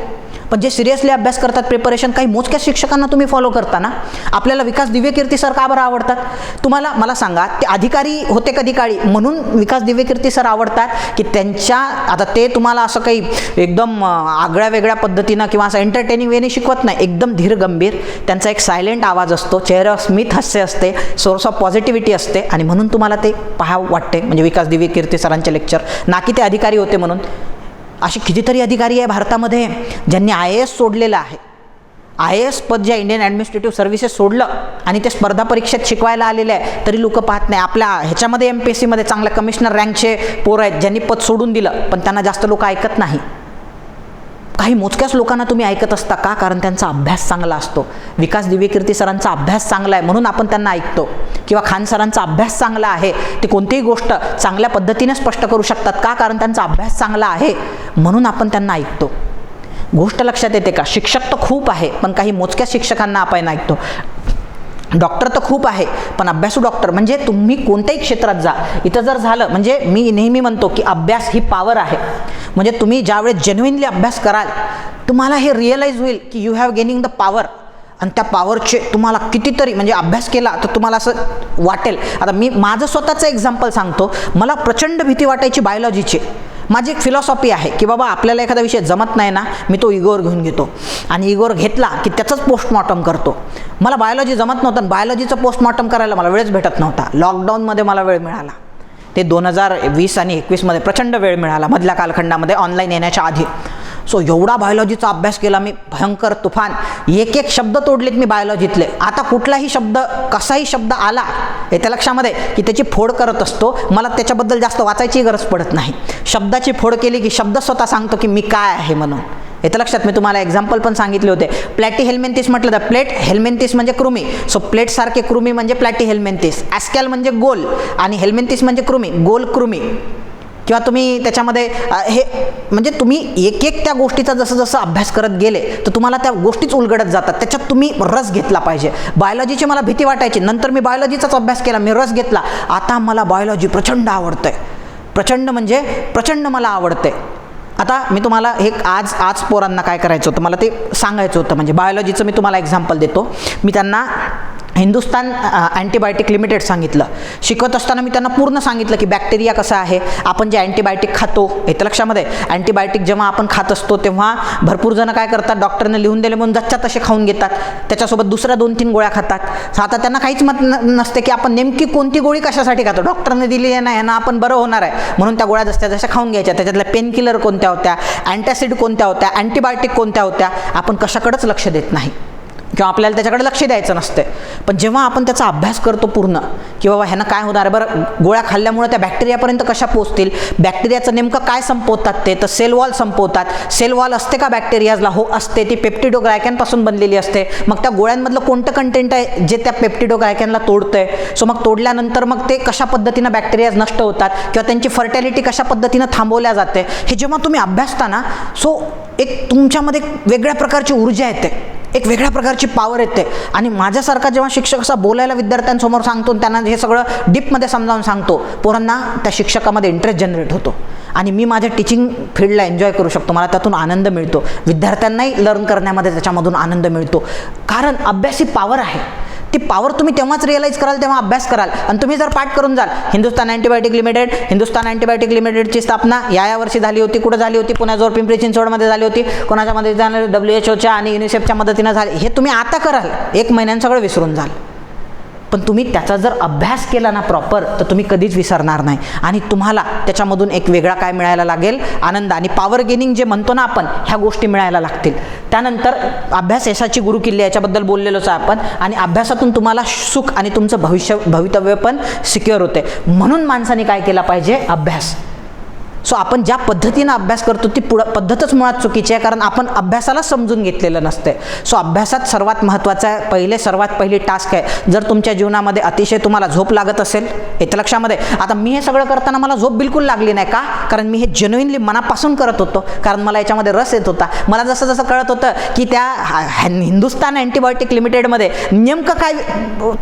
A: पण जे सिरियसली अभ्यास करतात, प्रिपरेशन, काही मोजक्या शिक्षकांना तुम्ही फॉलो करता ना. आपल्याला विकास दिव्यकीर्ती सर का बरं आवडतात? मला सांगा, ते अधिकारी होते कधी काळी म्हणून विकास दिव्यकीर्ती सर आवडतात की त्यांच्या, आता ते तुम्हाला असं काही एकदम आगळ्या वेगळ्या पद्धतीनं किंवा असं एंटरटेनिंग वेने शिकवत नाही. एकदम धीर गंभीर, त्यांचा एक सायलेंट आवाज असतो, चेहऱ्यावर स्मित हास्य असते, सोर्स ऑफ पॉझिटिव्हिटी असते, आणि म्हणून तुम्हाला ते पाहावं वाटते. म्हणजे विकास दिव्यकीर्ती सरांचे लेक्चर, ना की ते अधिकारी होते म्हणून. असे कितीतरी अधिकारी आहे भारतामध्ये ज्यांनी IAS सोडलेलं आहे. IAS पद जे इंडियन ॲडमिनिस्ट्रेटिव्ह सर्व्हिसेस सोडलं आणि ते स्पर्धा परीक्षेत शिकवायला आलेले आहे, तरी लोक पाहत नाही. आपल्या ह्याच्यामध्ये MPSC मध्ये चांगल्या कमिशनर रँकचे पोरं आहेत ज्यांनी पद सोडून दिलं, पण त्यांना जास्त लोक ऐकत नाही. काही मोजक्याच लोकांना तुम्ही ऐकत असता का? कारण त्यांचा अभ्यास चांगला असतो. विकास दिव्यकीर्ती सरांचा अभ्यास चांगला आहे म्हणून आपण त्यांना ऐकतो, किंवा खान सरांचा अभ्यास चांगला आहे, ते कोणतीही गोष्ट चांगल्या पद्धतीने स्पष्ट करू शकतात का? कारण त्यांचा अभ्यास चांगला आहे म्हणून आपण त्यांना ऐकतो. गोष्ट लक्षात येते का? शिक्षक तर खूप आहे पण काही मोजक्या शिक्षकांना आपण ऐकतो. डॉक्टर तर खूप आहे पण अभ्यासू डॉक्टर, म्हणजे तुम्ही कोणत्याही क्षेत्रात जा, इथं जर झालं, म्हणजे मी नेहमी म्हणतो की अभ्यास ही पॉवर आहे. म्हणजे तुम्ही ज्यावेळेस जेन्युइनली अभ्यास कराल तुम्हाला हे रिअलाईज होईल की you have gaining the power, आणि त्या पॉवरचे तुम्हाला कितीतरी, म्हणजे अभ्यास केला तर तुम्हाला असं वाटेल. आता मी माझं स्वतःचं एक्झाम्पल सांगतो. मला प्रचंड भीती वाटायची बायोलॉजीची. माझी एक फिलॉसॉफी आहे की बाबा आपल्याला एखादा विषय जमत नाही ना, मी तो इगोवर घेऊन घेतो आणि इगोवर घेतला की त्याचंच पोस्टमॉर्टम करतो. मला बायोलॉजी जमत नव्हतं आणि बायोलॉजीचं पोस्टमॉर्टम करायला मला वेळच भेटत नव्हता. लॉकडाऊनमध्ये मला वेळ मिळाला, ते 2020 आणि 21मध्ये प्रचंड वेळ मिळाला, मधल्या कालखंडामध्ये ऑनलाईन येण्याच्या आधी. सो एवढा बायोलॉजीचा अभ्यास केला मी, भयंकर तुफान. एक एक शब्द तोडलेत मी बायोलॉजीतले. आता कुठलाही शब्द, कसाही शब्द आला येत्या लक्षामध्ये की त्याची फोड करत असतो. मला त्याच्याबद्दल जास्त वाचायची गरज पडत नाही. शब्दाची फोड केली की शब्द स्वतः सांगतो की मी काय आहे म्हणून. येतं लक्षात? मी तुम्हाला एक्झाम्पल पण सांगितले होते. प्लॅटी हेल्मेंथिस म्हटलं तर प्लेट हेल्मेंथिस म्हणजे कृमी. सो प्लेटसारखे कृमी म्हणजे प्लॅटी हेल्मेंथिस. ॲस्कॅल म्हणजे गोल आणि हेल्मेंथिस म्हणजे कृमी, गोल कृमी. किंवा तुम्ही त्याच्यामध्ये हे म्हणजे तुम्ही एक एक त्या गोष्टीचा जसं जसं अभ्यास करत गेले तर तुम्हाला त्या गोष्टीच उलगडत जातात. त्याच्यात तुम्ही रस घेतला पाहिजे. बायोलॉजीची मला भीती वाटायची, नंतर मी बायोलॉजीचाच अभ्यास केला, मी रस घेतला. आता मला बायोलॉजी प्रचंड आवडतंय. प्रचंड म्हणजे प्रचंड मला आवडते. आता मी तुम्हाला हे आज पोरांना काय करायचं होतं मला ते सांगायचं होतं. म्हणजे बायोलॉजीचं मी तुम्हाला एक्झाम्पल देतो. मी त्यांना हिंदुस्तान अँटीबायोटिक लिमिटेड सांगितलं. शिकवत असताना मी त्यांना पूर्ण सांगितलं की बॅक्टेरिया कसा आहे, आपण जे अँटीबायोटिक खातो, येतं लक्षामध्ये? अँटीबायोटिक जेव्हा आपण खात असतो तेव्हा भरपूर जण काय करतात, डॉक्टरने लिहून दिले म्हणून जच्च्या तसे खाऊन घेतात, त्याच्यासोबत दुसऱ्या 2-3 गोळ्या खातात. आता त्यांना काहीच मत नसते की आपण नेमकी कोणती गोळी कशासाठी खातो. डॉक्टरने दिली आहे ना, यांना आपण बरं होणार आहे म्हणून त्या गोळ्या जसल्या जशा खाऊन घ्यायच्या. त्याच्यातल्या पेन किलर कोणत्या होत्या, अँटॅसिड कोणत्या होत्या, अँटीबायोटिक कोणत्या होत्या, आपण कशाकडेच लक्ष देत नाही किंवा आपल्याला त्याच्याकडे लक्ष द्यायचं नसते. पण जेव्हा आपण त्याचा अभ्यास करतो पूर्ण की बाबा ह्यानं काय होणार आहे, बरं गोळ्या खाल्ल्यामुळे त्या बॅक्टेरियापर्यंत कशा पोचतील, बॅक्टेरियाचं नेमकं काय संपवतात ते, तर सेल वॉल संपवतात. सेल वॉल असते का बॅक्टेरियाजला? हो असते. ती पेप्टिडोग्लायकॅनपासून बनलेली असते. मग त्या गोळ्यांमधलं कोणतं कंटेंट आहे जे त्या पेप्टिडोग्लायकॅनला तोडतंय. सो मग तोडल्यानंतर मग ते कशा पद्धतीनं बॅक्टेरियाज नष्ट होतात किंवा त्यांची फर्टॅलिटी कशा पद्धतीनं थांबवल्या जाते, हे जेव्हा तुम्ही अभ्यासता ना, सो एक तुमच्यामध्ये वेगळ्या प्रकारची ऊर्जा येते, एक वेगळ्या प्रकारची पॉवर येते. आणि माझ्यासारखा जेव्हा शिक्षक असा बोलायला विद्यार्थ्यांसमोर सांगतो, त्यांना हे सगळं डीपमध्ये समजावून सांगतो, पोरांना त्या शिक्षकामध्ये इंटरेस्ट जनरेट होतो आणि मी माझ्या टीचिंग फील्डला एन्जॉय करू शकतो. मला त्यातून आनंद मिळतो, विद्यार्थ्यांनाही लर्न करण्यामध्ये त्याच्यामधून आनंद मिळतो. कारण अभ्यास ही पॉवर आहे. ती पॉवर तुम्ही तेव्हाच रिअलाईज कराल तेव्हा अभ्यास कराल. आणि तुम्ही जर पाठ करून जाल, हिंदुस्तान अँटीबायोटिक लिमिटेडची स्थापना या वर्षी झाली होती, कुठं झाली होती, पुण्याजवळ पिंपरी चिंचवडमध्ये झाली होती, कोणाच्या मध्ये झाली, WHO आणि युनिसेफच्या मदतीनं झाली, हे तुम्ही आता कराल, 1 महिन्यात सगळं विसरून जाल. पण तुम्ही त्याचा जर अभ्यास केला ना प्रॉपर, तर तुम्ही कधीच विसरणार नाही आणि तुम्हाला त्याच्यामधून एक वेगळा काय मिळायला लागेल, आनंद आणि पॉवर गेनिंग जे म्हणतो ना आपण, ह्या गोष्टी मिळायला लागतील. त्यानंतर अभ्यास यशाची गुरुकिल्ली, याच्याबद्दल बोललेलोच आहे आपण. आणि अभ्यासातून तुम्हाला सुख आणि तुमचं भवितव्य पण सिक्युअर होते. म्हणून माणसाने काय केला पाहिजे, अभ्यास. सो आपण ज्या पद्धतीनं अभ्यास करतो ती पद्धतच मुळात चुकीची आहे, कारण आपण अभ्यासाला समजून घेतलेलं नसते. सो अभ्यासात सर्वात महत्त्वाचा सर्वात पहिली टास्क आहे, जर तुमच्या जीवनामध्ये अतिशय तुम्हाला झोप लागत असेल, येतं लक्षामध्ये? आता मी हे सगळं करताना मला झोप बिलकुल लागली नाही का? कारण मी हे जेन्युइनली मनापासून करत होतो, कारण मला याच्यामध्ये रस येत होता. मला जसं जसं कळत होतं की त्या हिंदुस्तान अँटीबायोटिक लिमिटेडमध्ये नेमकं काय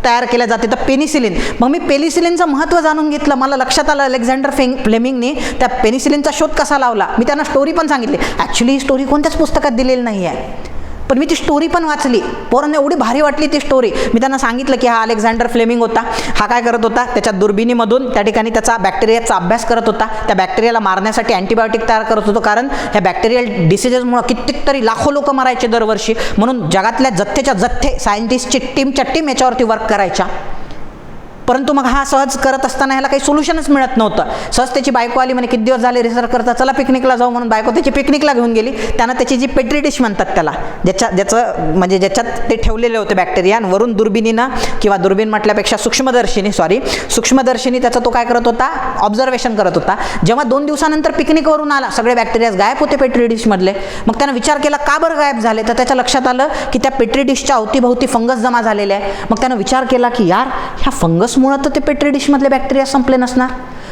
A: तयार केलं जाते, तर पेनिसिलिन. मग मी पेनिसिलिनचं महत्त्व जाणून घेतलं. मला लक्षात आलं अलेक्झांडर फ्लेमिंगनी त्या पेनिसिलिनचा शोध कसा लावला. मी त्यांना स्टोरी पण सांगितली. ॲक्च्युली ही स्टोरी कोणत्याच पुस्तकात दिलेली नाही आहे, पण मी ती स्टोरी पण वाचली. पोरांना एवढी भारी वाटली ती स्टोरी. मी त्यांना सांगितलं की हा अलेक्झांडर फ्लेमिंग होता, हा काय करत होता, त्याच्या दुर्बिणीमधून त्या ठिकाणी त्याचा बॅक्टेरियाचा अभ्यास करत होता. त्या बॅक्टेरियाला मारण्यासाठी अँटीबायोटिक तयार करत होतो, कारण ह्या बॅक्टेरियल डिसिजेसमुळे कित्येक तरी लाखो लोक मरायचे दरवर्षी. म्हणून जगातल्या जथ्थेच्या जथ्थे सायंटिस्टची टीमच्या टीम याच्यावरती वर्क करायच्या. परंतु मग हा सहज करत असताना ह्याला काही सोल्युशनच मिळत नव्हतं. सहज त्याची बायको आली, म्हणे किती दिवस झाले रिसर्च करता, चला पिकनिकला जाऊ म्हणून बायको त्याची पिकनिकला घेऊन गेली. त्यानं त्याची जी पेट्री डिश म्हणतात त्याला, ज्याचं म्हणजे ज्याच्यात ते ठेवलेले होते बॅक्टेरिया, आणि वरून दुर्बिणीनं किंवा दुर्बीण म्हटल्यापेक्षा सूक्ष्मदर्शिनी त्याचा तो काय करत होता, ऑब्झर्वेशन करत होता. जेव्हा 2 दिवसानंतर पिकनिकवरून आला, सगळे बॅक्टेरिया गायब होते पेट्री डिशमधले. मग त्यानं विचार केला का बरं गायब झाले, तर त्याच्या लक्षात आलं की त्या पेट्री डिशच्या अवतीभोवती फंगस जमा झालेले आहे. मग त्यानं विचार केला की यार, ह्या फंगसमुळं तर ते पेट्री डिशमधले बॅक्टेरिया संपले नसणार.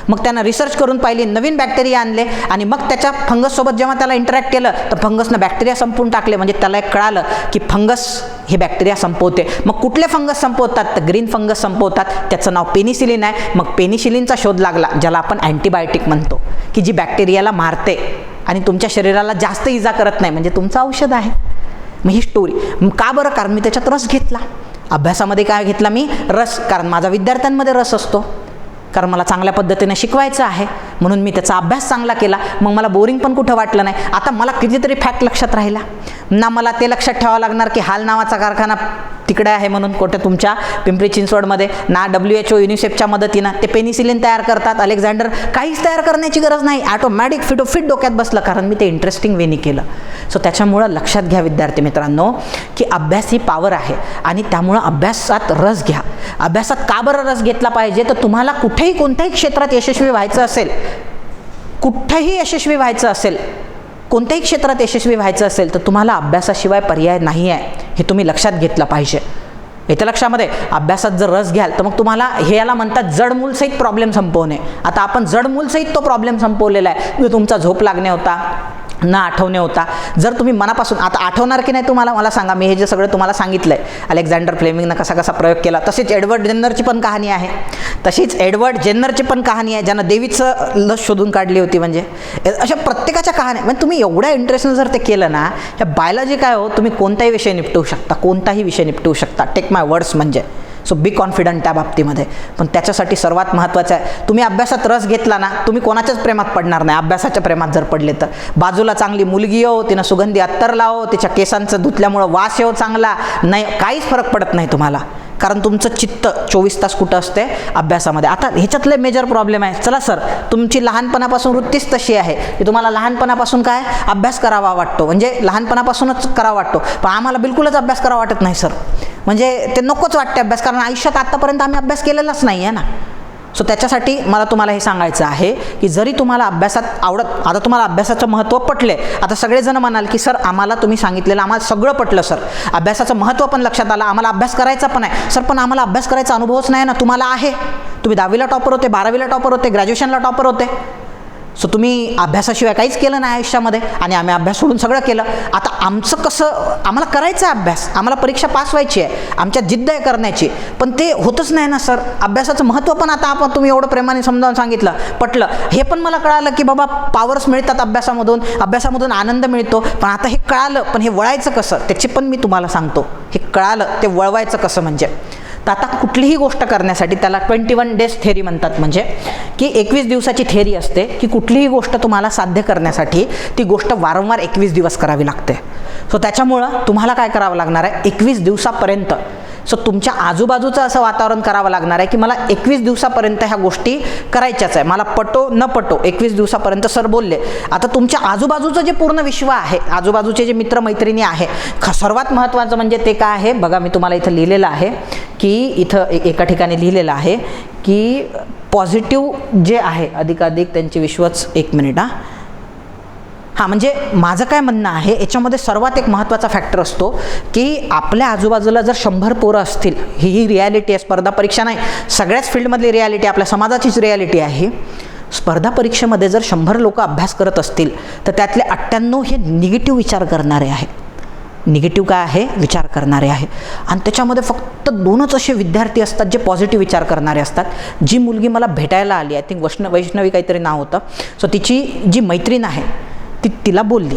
A: मग त्यानं रिसर्च करून पाहिली, नवीन बॅक्टेरिया आणले, आणि मग त्याच्या फंगससोबत जेव्हा त्याला इंटरॅक्ट केलं तर फंगसनं बॅक्टेरिया संपवून टाकले. म्हणजे त्याला एक कळालं की फंगस हे बॅक्टेरिया संपवते. मग कुठले फंगस संपवतात, तर ग्रीन फंगस संपवतात. त्याचं नाव पेनिसिलिन आहे. मग पेनिसिलिनचा शोध लागला, ज्याला आपण अँटीबायोटिक म्हणतो, की जी बॅक्टेरियाला मारते आणि तुमच्या शरीराला जास्त इजा करत नाही, म्हणजे तुमचं औषध आहे. मग ही स्टोरी का बरं, कारण मी त्याच्यात रस घेतला. अभ्यासामध्ये काय घेतला मी, रस. कारण माझा विद्यार्थ्यांमध्ये रस असतो, कारण मला चांगल्या पद्धतीने शिकवायचं आहे, म्हणून मी त्याचा अभ्यास चांगला केला. मग मला बोरिंग पण कुठं वाटलं नाही. आता मला कितीतरी फॅक्ट लक्षात राहिला ना. मला ते लक्षात ठेवावं लागणार की हाल नावाचा कारखाना तिकडे आहे म्हणून, कुठे तुमच्या पिंपरी चिंचवडमध्ये, ना WHO युनिसेफच्या मदतीनं ते पेनिसिलिन तयार करतात. अलेक्झांडर काहीच तयार करण्याची गरज नाही, ऑटोमॅटिक फिट डोक्यात बसलं, कारण मी ते इंटरेस्टिंग वेनी केलं. सो त्याच्यामुळं लक्षात घ्या विद्यार्थी मित्रांनो, की अभ्यास ही पॉवर आहे, आणि त्यामुळं अभ्यासात रस घ्या. अभ्यासात का बरं रस घेतला पाहिजे, तर तुम्हाला कुठेही कोणत्याही क्षेत्रात यशस्वी व्हायचं असेल, कोणत्याही क्षेत्रात यशस्वी व्हायचं असेल, तर तुम्हाला अभ्यासाशिवाय पर्याय नाही आहे, हे तुम्ही लक्षात घेतलं पाहिजे. येत्या लक्षामध्ये अभ्यासात जर रस घ्याल तर मग तुम्हाला हे याला म्हणतात जडमूलसहित प्रॉब्लेम संपवणे. आता आपण जडमूलसहित तो प्रॉब्लेम संपवलेला आहे. जो तुमचा झोप लागणे होता, ना आठवणे होता, जर तुम्ही मनापासून, आता आठवणार की नाही तुम्हाला, मला सांगा. मी हे जे सगळं तुम्हाला सांगितलंय, अलेक्झांडर फ्लेमिंगनं कसा कसा प्रयोग केला, तसेच एडवर्ड जेन्नरची पण कहाणी आहे. ज्यानं देवीचं लस शोधून काढली होती. म्हणजे अशा प्रत्येकाच्या कहाण्या, म्हणजे तुम्ही एवढ्या इंटरेस्टनं जर ते केलं ना, ह्या बायोलॉजी काय हो, तुम्ही कोणताही विषय निपटवू शकता. टेक माय वर्ड्स म्हणजे. सो बी कॉन्फिडंट त्या बाबतीमध्ये. पण त्याच्यासाठी सर्वात महत्त्वाचं आहे, तुम्ही अभ्यासात रस घेतला ना, तुम्ही कोणाच्याच प्रेमात पडणार नाही. अभ्यासाच्या प्रेमात जर पडले तर बाजूला चांगली मुलगी हो, तिनं सुगंधी अत्तर लावो, तिच्या केसांचं धुतल्यामुळं वास येऊ चांगला नाही, काहीच फरक पडत नाही तुम्हाला, कारण तुमचं चित्त 24 तास कुठं असते, अभ्यासामध्ये. आता ह्याच्यातले मेजर प्रॉब्लेम आहे. चला सर, तुमची लहानपणापासून वृत्तीच तशी आहे की तुम्हाला लहानपणापासून काय अभ्यास करावा वाटतो, म्हणजे लहानपणापासूनच करावा वाटतो, पण आम्हाला बिलकुलच अभ्यास करावा वाटत नाही सर. म्हणजे ते नकोच वाटते अभ्यास, कारण आयुष्यात आत्तापर्यंत आम्ही अभ्यास केलेलाच नाही आहे ना. सो त्याच्यासाठी मला तुम्हाला हे सांगायचं आहे की जरी तुम्हाला अभ्यासात आता तुम्हाला अभ्यासाचं महत्त्व पटले. आता सगळेजण म्हणाल की सर आम्हाला तुम्ही सांगितलेलं आम्हाला सगळं पटलं सर, अभ्यासाचं महत्त्व पण लक्षात आलं, आम्हाला अभ्यास करायचा पण आहे सर, पण आम्हाला अभ्यास करायचा अनुभवच नाही ना. तुम्हाला आहे, तुम्ही 10वीला टॉपर होते, 12वीला टॉपर होते, ग्रॅज्युएशनला टॉपर होते. सो तुम्ही अभ्यासाशिवाय काहीच केलं नाही आयुष्यामध्ये, आणि आम्ही अभ्यास सोडून सगळं केलं. आता आमचं कसं, आम्हाला करायचा आहे अभ्यास, आम्हाला परीक्षा पास व्हायची आहे, आमच्यात जिद्द आहे करण्याची, पण ते होतच नाही ना सर. अभ्यासाचं महत्त्व पण आता तुम्ही एवढं प्रेमाने समजावून सांगितलं, पटलं. हे पण मला कळालं की बाबा पॉवर्स मिळतात अभ्यासामधून आनंद मिळतो, पण आता हे कळालं, पण हे वळायचं कसं त्याची पण मी तुम्हाला सांगतो. हे कळालं, ते वळवायचं कसं म्हणजे. तर आता कुठलीही गोष्ट करण्यासाठी त्याला 21 डेज थेरी म्हणतात, म्हणजे की 21 दिवसाची थेरी असते की कुठलीही गोष्ट तुम्हाला साध्य करण्यासाठी ती गोष्ट वारंवार 21 दिवस करावी लागते. सो त्याच्यामुळं तुम्हाला काय करावं लागणार आहे, 21 दिवसापर्यंत. सो तुमच्या आजूबाजूचं असं वातावरण करावं लागणार आहे की मला 21 दिवसापर्यंत ह्या गोष्टी करायच्याच आहे, मला पटो न पटो 21 दिवसापर्यंत सर बोलले. आता तुमच्या आजूबाजूचं जे पूर्ण विश्व आहे, आजूबाजूचे जे मित्रमैत्रिणी आहे, सर्वात महत्त्वाचं म्हणजे ते काय आहे बघा, मी तुम्हाला इथं लिहिलेलं आहे की इथं एका ठिकाणी लिहिलेलं आहे की पॉझिटिव्ह जे आहे अधिकाधिक त्यांची विश्वच. 1 मिनिट हां, म्हणजे माझं काय म्हणणं आहे, याच्यामध्ये सर्वात एक महत्त्वाचा फॅक्टर असतो की आपल्या आजूबाजूला जर 100 पोरं असतील, ही रिॲलिटी आहे, स्पर्धा परीक्षा नाही, सगळ्याच फील्डमधली रिॲलिटी, आपल्या समाजाचीच रिॲलिटी आहे. स्पर्धा परीक्षेमध्ये जर 100 लोक अभ्यास करत असतील तर त्यातले 98 हे निगेटिव्ह विचार करणारे आहे. निगेटिव्ह काय आहे, विचार करणारे आहे. आणि त्याच्यामध्ये फक्त 2च असे विद्यार्थी असतात जे पॉझिटिव्ह विचार करणारे असतात. जी मुलगी मला भेटायला आली, आय थिंक वैष्णवी काहीतरी नाव होतं. सो तिची जी मैत्रीण आहे तिला बोलली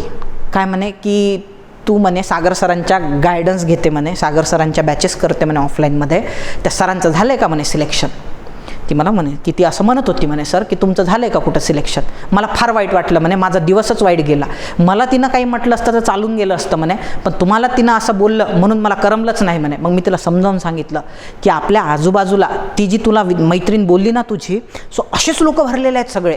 A: काय, म्हणे की तू म्हणे सागर सरांच्या गायडन्स घेते म्हणे, सागर सरांच्या बॅचेस करते म्हणे ऑफलाईनमध्ये, त्या सरांचं झालं आहे का म्हणे सिलेक्शन. ती मला म्हणे की ती असं म्हणत होती म्हणे, सर की तुमचं झालं आहे का कुठं सिलेक्शन. मला फार वाईट वाटलं म्हणे, माझा दिवसच वाईट गेला. मला तिनं काही म्हटलं असतं तर चालून गेलं असतं म्हणे, पण तुम्हाला तिनं असं बोललं म्हणून मला करमलंच नाही म्हणे. मग मी तिला समजावून सांगितलं की आपल्या आजूबाजूला ती जी तुला मैत्रीण बोलली ना तुझी, सो असेच लोक भरलेले आहेत सगळे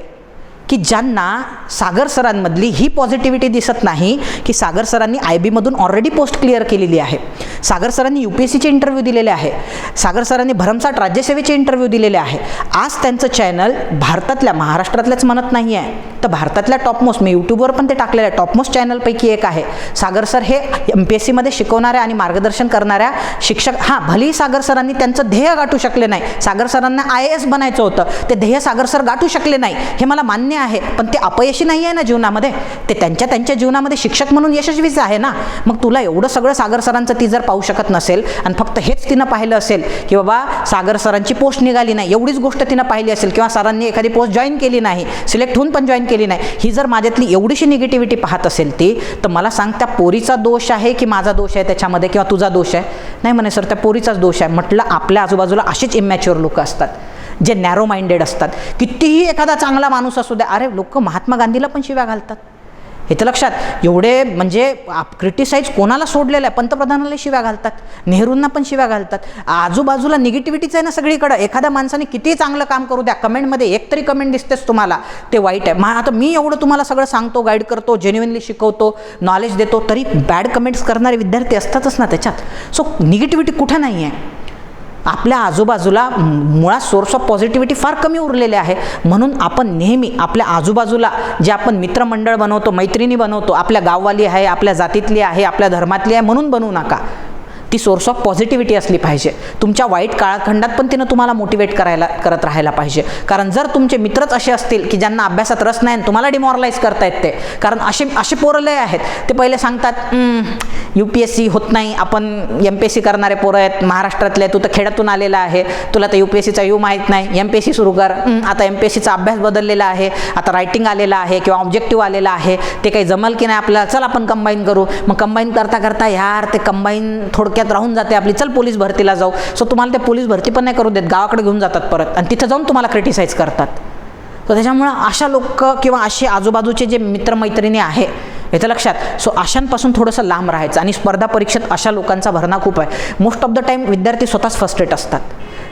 A: की ज्यांना सागर सरांमधली ही पॉझिटिव्हिटी दिसत नाही की सागर सरांनी IB मधून ऑलरेडी पोस्ट क्लिअर केलेली आहे, सागर सरांनी UPSCचे इंटरव्ह्यू दिलेले आहे, सागर सरांनी भरमसाठ राज्यसेवेचे इंटरव्ह्यू दिलेले आहे. आज त्यांचं चॅनल भारतातल्या, महाराष्ट्रातल्याच म्हणत नाही आहे तर भारतातल्या टॉपमोस्ट, मी यूट्यूबवर पण ते टाकलेलं आहे, टॉपमोस्ट चॅनलपैकी एक आहे. सागर सर हे MPSCमध्ये शिकवणाऱ्या आणि मार्गदर्शन करणाऱ्या शिक्षक. हां, भलेही सागर सरांनी त्यांचं ध्येय गाठू शकले नाही, सागर सरांना IAS बनायचं होतं, ते ध्येय सागर सर गाठू शकले नाही, हे मला मान्य आहे, पण ते अपयशी नाही आहे ना जीवनामध्ये, ते त्यांच्या जीवनामध्ये शिक्षक म्हणून यशस्वीच आहे ना. मग तुला एवढं सगळं सागर सरांचं ती जर पाहू शकत नसेल आणि फक्त हेच तिनं पाहिलं असेल की बाबा सागर सरांची पोस्ट निघाली नाही, एवढीच गोष्ट तिनं पाहिली असेल, किंवा सरांनी एखादी पोस्ट जॉईन केली नाही, सिलेक्ट होऊन पण जॉईन केली नाही, ही जर माझ्यातली एवढीशी निगेटिव्हिटी पाहत असेल ती, तर मला सांग त्या पोरीचा दोष आहे की माझा दोष आहे त्याच्यामध्ये, किंवा तुझा दोष आहे. नाही म्हणे सर त्या पोरीचाच दोष आहे. म्हटलं आपल्या आजूबाजूला असेच इमॅच्युअर लोक असतात जे नॅरो माइंडेड असतात. कितीही एखादा चांगला माणूस असू द्या, अरे लोक महात्मा गांधीला पण शिव्या घालतात, हे तर लक्षात. एवढे म्हणजे क्रिटिसाइज कोणाला सोडलेलं आहे, पंतप्रधानाला शिव्या घालतात, नेहरूंना पण शिव्या घालतात. आजूबाजूला निगेटिव्हिटीच आहे ना सगळीकडं. एखाद्या माणसाने कितीही चांगलं काम करू द्या, कमेंटमध्ये एक तरी कमेंट दिसतेच तुम्हाला ते वाईट आहे. आता मी एवढं तुम्हाला सगळं सांगतो, गाईड करतो, जेन्युइनली शिकवतो, नॉलेज देतो, तरी बॅड कमेंट्स करणारे विद्यार्थी असतातच ना त्याच्यात. सो निगेटिव्हिटी कुठं नाही आहे. आपल्या आजूबाजूला मुळात सोर्स ऑफ पॉझिटिव्हिटी फार कमी उरलेले आहे. म्हणून आपण नेहमी आपल्या आजूबाजूला जे आपण मित्रमंडळ बनवतो, मैत्रिणी बनवतो, आपल्या गाववाली आहे, आपल्या जातीतली आहे, आपल्या धर्मातली आहे म्हणून बनवू नका. ती सोर्स ऑफ पॉझिटिव्हिटी असली पाहिजे. तुमच्या वाईट काळखंडात पण तिनं तुम्हाला मोटिवेट करत राहायला पाहिजे. कारण जर तुमचे मित्रच असे असतील की ज्यांना अभ्यासात रस नाही आणि तुम्हाला डिमॉरलाइज करतायत ते, कारण असे पोरं लय आहेत, ते पहिले सांगतात UPSC होत नाही, आपण MPSC करणारे पोरं आहेत, महाराष्ट्रातले, तू तर खेड्यातून आलेला आहे, तुला तर UPSCचा माहीत नाही, MPSC सुरू कर. आता MPSCचा अभ्यास बदललेला आहे, आता रायटिंग आलेला आहे किंवा ऑब्जेक्टिव्ह आलेला आहे, ते काही जमल की नाही आपल्याला, चल आपण कंबाईन करू. मग कंबाईन करता करता यार ते कंबाईन थोडक्यात राहून जाते आपली, चल पोलीस भरतीला जाऊ. सो तुम्हाला ते पोलीस भरती पण नाही करू देत, गावाकडे घेऊन जातात परत आणि तिथं जाऊन तुम्हाला क्रिटिसाइज करतात. तर त्याच्यामुळं अशा लोक किंवा असे आजूबाजूचे जे मित्रमैत्रिणी आहे याचं लक्षात. सो अशांपासून थोडंसं लांब राहायचं. आणि स्पर्धा परीक्षेत अशा लोकांचा भरणा खूप आहे. मोस्ट ऑफ द टाईम विद्यार्थी स्वतःच फ्रस्ट्रेट असतात.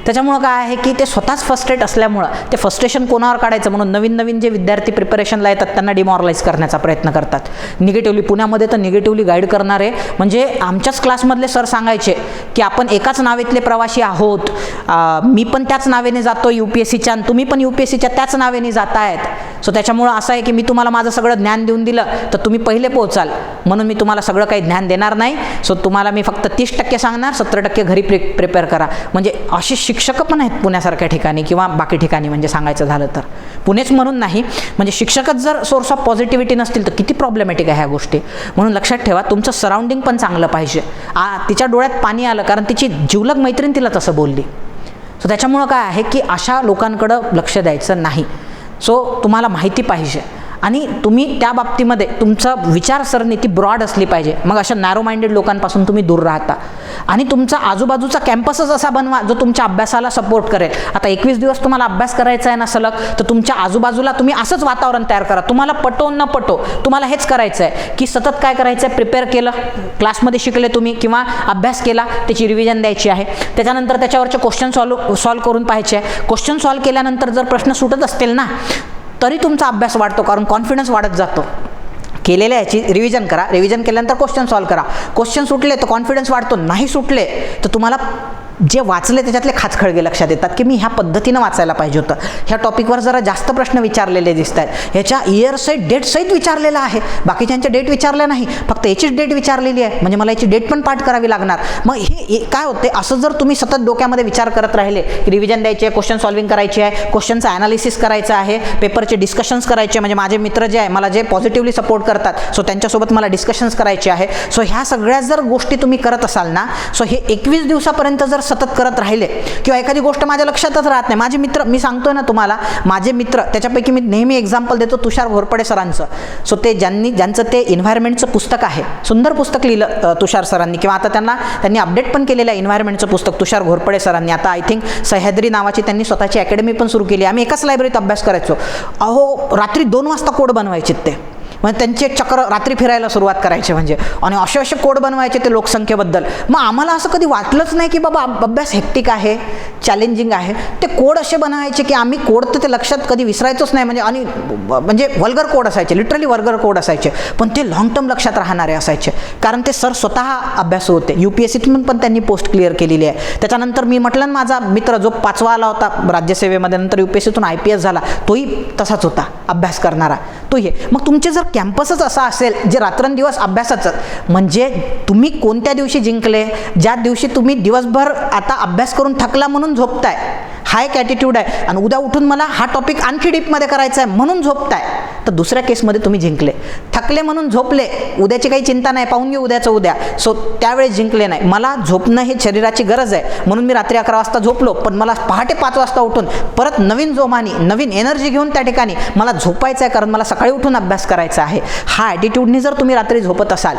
A: त्याच्यामुळं काय आहे की ते स्वतःच फ्रस्ट्रेट असल्यामुळं ते फ्रस्ट्रेशन कोणावर काढायचं म्हणून नवीन जे विद्यार्थी प्रिपरेशनला येतात त्यांना डिमॉरलाइज करण्याचा प्रयत्न करतात. निगेटिव्हली, पुण्यामध्ये तर निगेटिव्हली गाईड करणारे म्हणजे आमच्याच क्लासमधले सर सांगायचे की आपण एकाच नावेतले प्रवासी आहोत, मी पण त्याच नावेने जातो UPSCच्या आणि तुम्ही पण UPSCच्या त्याच नावेने जातायत. सो त्याच्यामुळं असं आहे की मी तुम्हाला माझं सगळं ज्ञान देऊन दिलं तर तुम्ही पहिले पोहोचाल, म्हणून मी तुम्हाला सगळं काही ज्ञान देणार नाही. सो तुम्हाला मी फक्त 30% सांगणार, 70% घरी प्रिपेअर करा. म्हणजे असे शिक्षक पण आहेत पुण्यासारख्या ठिकाणी किंवा बाकी ठिकाणी. म्हणजे सांगायचं झालं तर पुणेच म्हणून नाही, म्हणजे शिक्षकच जर सोर्स ऑफ पॉझिटिव्हिटी नसतील तर किती प्रॉब्लेमॅटिक आहे ह्या गोष्टी. म्हणून लक्षात ठेवा, तुमचं सराउंडिंग पण चांगलं पाहिजे. तिच्या डोळ्यात पाणी आलं कारण तिची जिवलग मैत्रीण तिला तसं बोलली. सो त्याच्यामुळं काय आहे की अशा लोकांकडं लक्ष द्यायचं नाही. सो तुम्हाला माहिती पाहिजे आणि तुम्ही त्या बाबतीमध्ये तुमचं विचारसरणी ती ब्रॉड असली पाहिजे. मग अशा नॅरो माइंडेड लोकांपासून तुम्ही दूर राहता आणि तुमचा आजूबाजूचा कॅम्पसच असा बनवा जो तुमच्या अभ्यासाला सपोर्ट करेल. आता 21 दिवस तुम्हाला अभ्यास करायचा आहे ना सलग, तर तुमच्या आजूबाजूला तुम्ही असंच वातावरण तयार करा. तुम्हाला पटो न पटो तुम्हाला हेच करायचं आहे की सतत काय करायचं आहे, प्रिपेअर केलं, क्लासमध्ये शिकले तुम्ही किंवा अभ्यास केला, त्याची रिव्हिजन द्यायची आहे. त्याच्यानंतर त्याच्यावरचे क्वेश्चन सॉल्व करून पाहायचे आहे. क्वेश्चन सॉल्व केल्यानंतर जर प्रश्न सुटत असतील ना तरी तुमचा अभ्यास वाढतो, कारण कॉन्फिडन्स वाढत जातो. केलेल्या याची रिव्हिजन करा, रिव्हिजन केल्यानंतर क्वेश्चन सॉल्व करा. क्वेश्चन सुटले तर कॉन्फिडन्स वाढतो, नाही सुटले तर तुम्हाला जे वाचले त्याच्यातले खाचखळगे लक्षात येतात की मी ह्या पद्धतीनं वाचायला पाहिजे होतं, ह्या टॉपिकवर जरा जास्त प्रश्न विचारलेले दिसत आहेत, ह्याच्या इयर सहित डेट सहित विचारलेला आहे, बाकीच्यांच्या डेट विचारल्या नाही, फक्त याचीच डेट विचारलेली आहे, म्हणजे मला याची डेट पण पाठ करावी लागणार. मग हे काय होते, असं जर तुम्ही सतत डोक्यामध्ये विचार करत राहिले की रिव्हिजन द्यायची आहे, क्वेश्चन सॉल्विंग करायची आहे, क्वेश्चनचं ॲनालिसिस करायचं आहे, पेपरचे डिस्कशन्स करायचे, म्हणजे माझे मित्र जे आहे मला जे पॉझिटिव्हली सपोर्ट करतात सो त्यांच्यासोबत मला डिस्कशन्स करायचे आहे. सो ह्या सगळ्या जर गोष्टी तुम्ही करत असाल ना, सो हे 21 दिवसापर्यंत जर सतत करत राहिले किंवा एखादी गोष्ट माझ्या लक्षातच राहत नाही. माझे मित्र, मी सांगतोय ना तुम्हाला, माझे मित्र, त्याच्यापैकी मी नेहमी एक्झाम्पल देतो तुषार घोरपडे सरांचं. सो ते ज्यांचं ते एन्व्हायरमेंटचं पुस्तक आहे, सुंदर पुस्तक लिहिलं तुषार सरांनी, किंवा आता त्यांनी अपडेट पण केलेलं आहे एन्व्हायरमेंटचं पुस्तक तुषार घोरपडे सरांनी. आता आय थिंक सह्याद्री नावाची त्यांनी स्वतःची अकॅडमी पण सुरू केली. आम्ही एकाच लायब्ररीत अभ्यास करायचो. अहो, रात्री 2 वाजता कोड बनवायचे ते, म्हणजे त्यांचे चक्र रात्री फिरायला सुरुवात करायचे म्हणजे, आणि असे कोड बनवायचे ते लोकसंख्येबद्दल. मग आम्हाला असं कधी वाटलंच नाही की बाबा अभ्यास हेक्टिक आहे, चॅलेंजिंग आहे. ते कोड असे बनवायचे की आम्ही कोड तर ते लक्षात कधी विसरायचोच नाही, म्हणजे वल्गर कोड असायचे, लिटरली वल्गर कोड असायचे, पण ते लॉंग टर्म लक्षात राहणारे असायचे. कारण ते सर स्वतः अभ्यासू होते. UPSCतून पण त्यांनी पोस्ट क्लिअर केलेली आहे. त्याच्यानंतर मी म्हटलं ना, माझा मित्र जो 5वा आला होता राज्यसेवेमध्ये, नंतर UPSCतून IPS झाला, तोही तसाच होता, अभ्यास करणारा तोही. मग तुमचे जर कॅम्पसच असा असेल जे रात्रंदिवस अभ्यासाचं, म्हणजे तुम्ही कोणत्या दिवशी जिंकले, ज्या दिवशी तुम्ही दिवसभर आता अभ्यास करून थकला म्हणून झोपताय, हा एक ॲटिट्यूड आहे, आणि उद्या उठून मला हा टॉपिक आणखी डीपमध्ये करायचा आहे म्हणून झोपताय, तर दुसऱ्या केसमध्ये तुम्ही जिंकले. थकले म्हणून झोपले, उद्याची काही चिंता नाही, पाहून घेऊ उद्याचं उद्या, सो त्यावेळेस जिंकले नाही. मला झोपणं हे शरीराची गरज आहे म्हणून मी रात्री 11 वाजता झोपलो, पण मला पहाटे 5 वाजता उठून परत नवीन जोमाने, नवीन एनर्जी घेऊन त्या ठिकाणी मला झोपायचं आहे, कारण मला सकाळी उठून अभ्यास करायचा आहे. हा ॲटिट्यूडने जर तुम्ही रात्री झोपत असाल,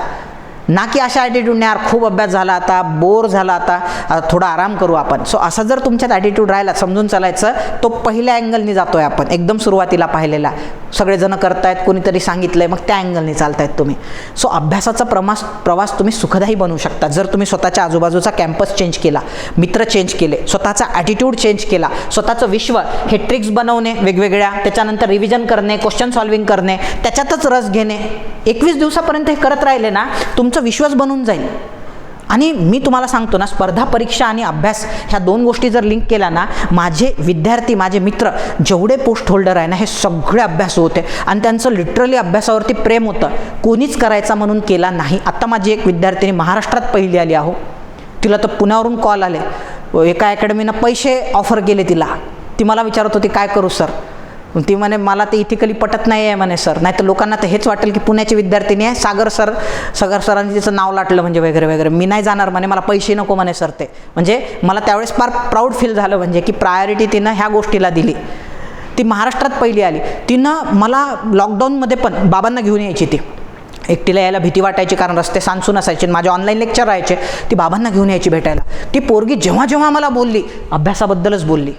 A: ना की अशा ॲटिट्यूडने यार खूप अभ्यास झाला, आता बोर झाला, आता थोडा आराम करू आपण, सो असा जर तुमच्यात ॲटिट्यूड राहिला, समजून चालायचं तो पहिल्या अँगलनी जातोय आपण, एकदम सुरुवातीला पाहिलेला, सगळेजण करतायत, कोणीतरी सांगितलंय, मग त्या अँगलनी चालतायत तुम्ही. सो अभ्यासाचा प्रवास तुम्ही सुखदायी बनवू शकता जर तुम्ही स्वतःच्या आजूबाजूचा कॅम्पस चेंज केला, मित्र चेंज केले, स्वतःचा ॲटिट्यूड चेंज केला, स्वतःचं विश्व हे ट्रिक्स बनवणे वेगवेगळ्या, त्याच्यानंतर रिव्हिजन करणे, क्वेश्चन सॉल्विंग करणे, त्याच्यातच रस घेणे, 21 दिवसापर्यंत हे करत राहिले ना, तुमचं विश्वास बनून जाईल. आणि मी तुम्हाला सांगतो ना, स्पर्धा परीक्षा आणि अभ्यास ह्या 2 गोष्टी जर लिंक केल्या ना, माझे विद्यार्थी, माझे मित्र जेवढे पोस्ट होल्डर आहे ना, हे सगळे अभ्यासू होते आणि त्यांचं लिटरली अभ्यासावरती प्रेम होतं, कोणीच करायचा म्हणून केला नाही. आत्ता माझी एक विद्यार्थिनी महाराष्ट्रात पहिली आली, अहो तिला तर पुण्यावरून कॉल आले, एका अकॅडमीनं पैसे ऑफर केले तिला. ती मला विचारत होती काय करू सर, ती म्हणे मला ते इथिकली पटत नाही आहे म्हणे सर, नाही तर लोकांना तर हेच वाटेल की पुण्याची विद्यार्थिनी आहे, सागर सरांनी तिचं नाव लाटलं म्हणजे वगैरे वगैरे, मी नाही जाणार म्हणे, मला पैसे नको म्हणे सर ते. म्हणजे मला त्यावेळेस फार प्राऊड फील झालं, म्हणजे की प्रायोरिटी तिनं ह्या गोष्टीला दिली. ती महाराष्ट्रात पहिली आली. तिनं मला लॉकडाऊनमध्ये पण बाबांना घेऊन यायची, ती एकटीला यायला भीती वाटायची कारण रस्ते सांसून असायचे, माझे ऑनलाईन लेक्चर राहायचे, ती बाबांना घेऊन यायची भेटायला. ती पोरगी जेव्हा जेव्हा मला बोलली अभ्यासाबद्दलच बोलली.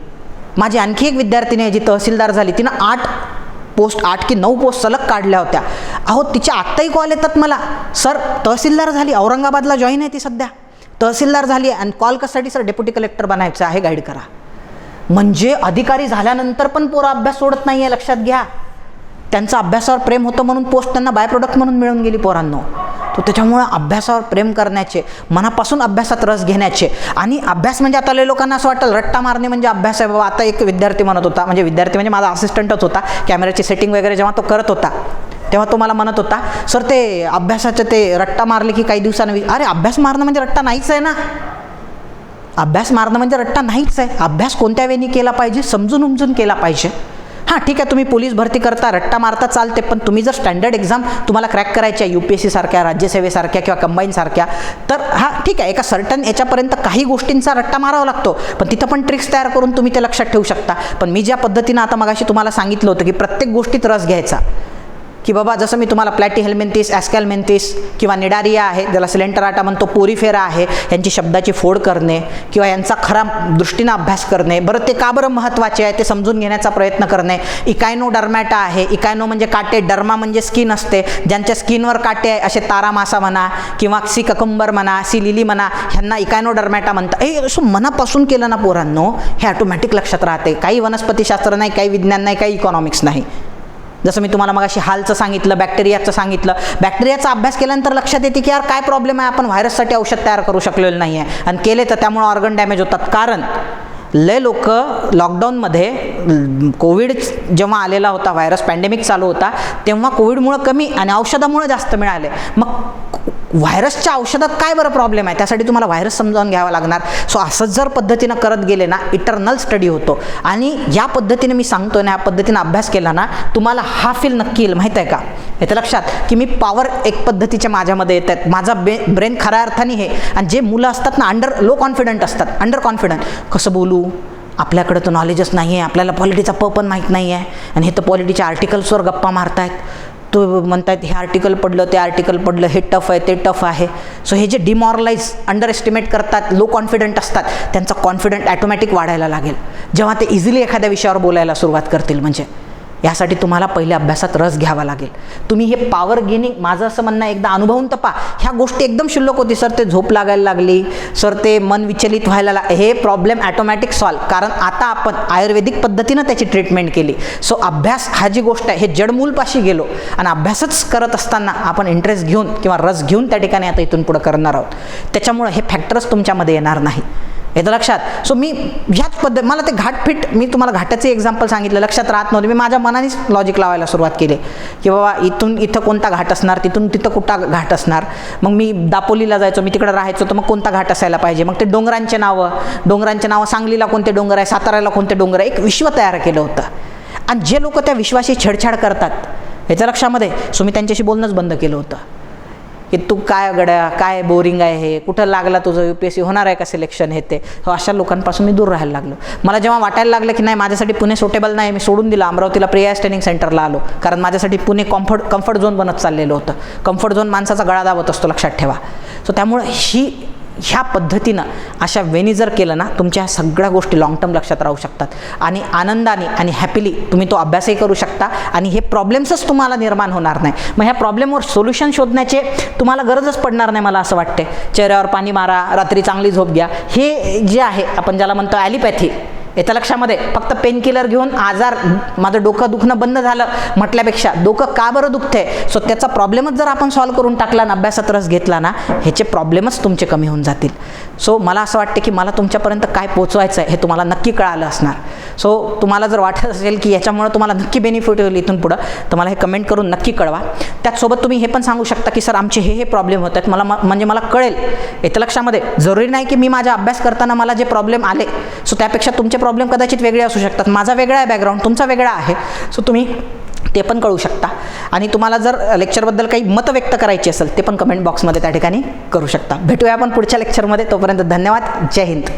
A: माझी आणखी एक विद्यार्थिनी आहे जी तहसीलदार झाली, तिनं 8 की 9 पोस्ट सलग काढल्या होत्या. अहो तिच्या आत्ताही कॉल येतात मला, सर तहसीलदार झाली, औरंगाबादला जॉईन आहे ती सध्या, तहसीलदार झाली आहे, आणि कॉल कशासाठी सर, डेप्युटी कलेक्टर बनायचं आहे, गाईड करा. म्हणजे अधिकारी झाल्यानंतर पण पोरं अभ्यास सोडत नाही आहे, लक्षात घ्या. त्यांचं अभ्यासावर प्रेम होतं म्हणून पोस्ट त्यांना बाय प्रोडक्ट म्हणून मिळून गेली पोरांनो. तो त्याच्यामुळे अभ्यासावर प्रेम करण्याचे, मनापासून अभ्यासात रस घेण्याचे, आणि अभ्यास म्हणजे आता लय लोकांना असं वाटतं रट्टा मारणे म्हणजे अभ्यास आहे बाबा. आता एक विद्यार्थी म्हणत होता, म्हणजे माझा असिस्टंटच होता, कॅमेऱ्याची सेटिंग वगैरे जेव्हा तो करत होता तेव्हा तो मला म्हणत होता, सर ते अभ्यासाचं ते रट्टा मारले की काही दिवसांनी, अरे अभ्यास मारणं म्हणजे रट्टा नाहीच आहे ना, अभ्यास मारणं म्हणजे रट्टा नाहीच आहे. अभ्यास कोणत्या वेळी केला पाहिजे, समजून उमजून केला पाहिजे. हां ठीक आहे, तुम्ही पोलीस भरती करता, रट्टा मारता, चालते, पण तुम्ही जर स्टँडर्ड एक्झाम तुम्हाला क्रॅक करायच्या UPSC सारख्या, राज्यसेवेसारख्या किंवा कंबाईन सारख्या, तर हां ठीक आहे, एका सर्टन याच्यापर्यंत काही गोष्टींचा रट्टा मारावा लागतो, पण तिथं पण ट्रिक्स तयार करून तुम्ही ते लक्षात ठेवू शकता. पण मी ज्या पद्धतीनं आता मगाशी तुम्हाला सांगितलं होतं की प्रत्येक गोष्टीत रस घ्यायचा, की बाबा जसं मी तुम्हाला प्लॅटीहेल्मिंथिस, ॲस्कॅल्मिंथिस किंवा निडारिया आहे, ज्याला सिलेंटराटा म्हणतो, पोरीफेरा आहे, यांची शब्दाची फोड करणे किंवा यांचा खरा दृष्टीनं अभ्यास करणे, बरं ते का बरं महत्त्वाचे आहे ते समजून घेण्याचा प्रयत्न करणे. इकायनोडर्मॅटा आहे, इकायनो म्हणजे काटे, डर्मा म्हणजे स्किन असते, ज्यांच्या स्किनवर काटे आहे असे तारामासा म्हणा किंवा सी ककुंबर म्हणा, सी लिली म्हणा, ह्यांना इकायनोडर्मॅटा म्हणतात. हे असं मनापासून केलं ना पोरांनो, हे ऑटोमॅटिक लक्षात राहते. काही वनस्पतीशास्त्र नाही, काही विज्ञान नाही, काही इकॉनॉमिक्स नाही. जसं मी तुम्हाला मगाशी हालचं सांगितलं, बॅक्टेरियाचं सांगितलं, बॅक्टेरियाचा अभ्यास केल्यानंतर लक्षात येते की यार काय प्रॉब्लेम आहे, आपण व्हायरससाठी औषध तयार करू शकलेलं नाही आहे, आणि केले तर त्यामुळे ऑर्गन डॅमेज होतात. कारण लय लोक लॉकडाऊनमध्ये, कोविड जेव्हा आलेला होता, व्हायरस पॅन्डेमिक चालू होता, तेव्हा कोविडमुळं कमी आणि औषधामुळं जास्त मिळाले. मग व्हायरसच्या औषधात काय बरं प्रॉब्लेम आहे, त्यासाठी तुम्हाला व्हायरस समजावून घ्यावा लागणार. सो असंच जर पद्धतीनं करत गेले ना, इटर्नल स्टडी होतो. आणि या पद्धतीने मी सांगतो ना, या पद्धतीनं अभ्यास केला ना, तुम्हाला हा फील नक्की येईल. माहीत आहे का, येतं लक्षात की मी पॉवर एक पद्धतीच्या माझ्यामध्ये येत आहेत, माझा ब्रेन खऱ्या अर्थाने हे. आणि जे मुलं असतात ना, लो कॉन्फिडंट असतात, अंडर कॉन्फिडंट, कसं बोलू, आपल्याकडे तर नॉलेजच नाही आहे, आपल्याला पॉलिटीचा पण माहीत नाही आहे, आणि हे तर पॉलिटीच्या आर्टिकल्सवर गप्पा मारतायत, तो म्हणतायत हे आर्टिकल पडलं, ते आर्टिकल पडलं, हे टफ आहे, ते टफ आहे. सो हे जे डिमॉरलाइज, अंडर एस्टिमेट करतात, लो कॉन्फिडंट असतात, त्यांचा कॉन्फिडंट ॲटोमॅटिक वाढायला लागेल जेव्हा ते इझिली एखाद्या विषयावर बोलायला सुरुवात करतील. म्हणजे यासाठी तुम्हाला पहिले अभ्यासात रस घ्यावा लागेल. तुम्ही हे पॉवर गेनिंग, माझं असं म्हणणं एकदा अनुभवून तपा. ह्या गोष्टी एकदम क्षुल्लक होती, सर ते झोप लागायला लागली, सर ते मन विचलित व्हायला हे प्रॉब्लेम ॲटोमॅटिक सॉल्व, कारण आता आपण आयुर्वेदिक पद्धतीनं त्याची ट्रीटमेंट केली. सो अभ्यास हा जी गोष्ट आहे, हे जडमूलपाशी गेलो आणि अभ्यासच करत असताना आपण इंटरेस्ट घेऊन किंवा रस घेऊन त्या ठिकाणी आता इथून पुढं करणार आहोत. त्याच्यामुळं हे फॅक्टर्स तुमच्यामध्ये येणार नाही. येतं लक्षात. सो मी ह्याच मला ते घाटफिट, मी तुम्हाला घाटाचे एक्झाम्पल सांगितलं, लक्षात राहत नव्हते. मी माझ्या मनानेच लॉजिक लावायला सुरुवात केली की बाबा इथून इथं कोणता घाट असणार, तिथून तिथं कुठला घाट असणार. मग मी दापोलीला जायचो, मी तिकडे राहायचो, तर मग कोणता घाट असायला पाहिजे. मग ते डोंगरांचे नावं, सांगलीला कोणते डोंगर आहे, साताऱ्याला कोणते डोंगर आहे, एक विश्व तयार केलं होतं. आणि जे लोक त्या विश्वाशी छेडछाड करतात याच्या लक्षामध्ये, सो मी त्यांच्याशी बोलणंच बंद केलं होतं की तू काय गड्या, काय बोरिंग आहे हे, कुठं लागला तुझं UPSC, होणार आहे का सिलेक्शन, हे ते. अशा लोकांपासून मी दूर राहायला लागलो. मला जेव्हा वाटायला लागलं की नाही माझ्यासाठी पुणे सुटेबल नाही, मी सोडून दिलं, अमरावतीला प्रियास ट्रेनिंग सेंटरला आलो, कारण माझ्यासाठी पुणे कम्फर्ट झोन बनत चाललेलं होतं. कम्फर्ट झोन माणसाचा गळा दाबत असतो, लक्षात ठेवा. सो त्यामुळे ह्या पद्धतीनं अशा वेनी जर केलं ना, तुमच्या ह्या सगळ्या गोष्टी लॉंग टर्म लक्षात राहू शकतात आणि आनंदाने आणि हॅपीली तुम्ही तो अभ्यासही करू शकता आणि हे प्रॉब्लेम्सच तुम्हाला निर्माण होणार नाही. मग ह्या प्रॉब्लेमवर सोल्युशन शोधण्याचे तुम्हाला गरजच पडणार नाही, मला असं वाटते. चेहऱ्यावर पाणी मारा, रात्री चांगली झोप घ्या, हे जे आहे आपण ज्याला म्हणतो ॲलिपॅथी, याच्या लक्षामध्ये फक्त पेनकिलर घेऊन आजार, माझं डोकं दुखणं बंद झालं म्हटल्यापेक्षा डोकं का बरं दुखतंय, सो त्याचा प्रॉब्लेमच जर आपण सॉल्व्ह करून टाकला ना, अभ्यासात रस घेतला ना, ह्याचे प्रॉब्लेमच तुमचे कमी होऊन जातील. सो मला असं वाटतं की मला तुमच्यापर्यंत काय पोचवायचं आहे हे तुम्हाला नक्की कळालं असणार. सो तुम्हाला जर वाटत असेल की याच्यामुळे तुम्हाला नक्की बेनिफिट होईल इथून पुढं, तर मला हे कमेंट करून नक्की कळवा. त्याचसोबत तुम्ही हे पण सांगू शकता की सर आमचे हे प्रॉब्लेम होत आहेत, मला म्हणजे मला कळेल. येतं लक्षामध्ये, जरुरी नाही की मी माझा अभ्यास करताना मला जे प्रॉब्लेम आले, सो त्यापेक्षा तुमचे प्रॉब्लेम कदाचित वेगळे असू शकतात. माझा वेगळा आहे बॅकग्राऊंड, तुमचा वेगळा आहे. सो तुम्ही ते पण कळू शकता आणि तुम्हाला जर लेक्चरबद्दल काही मत व्यक्त करायची असेल ते पण कमेंट बॉक्समध्ये त्या ठिकाणी करू शकता. भेटूया आपण पुढच्या लेक्चरमध्ये. तोपर्यंत धन्यवाद. जय हिंद.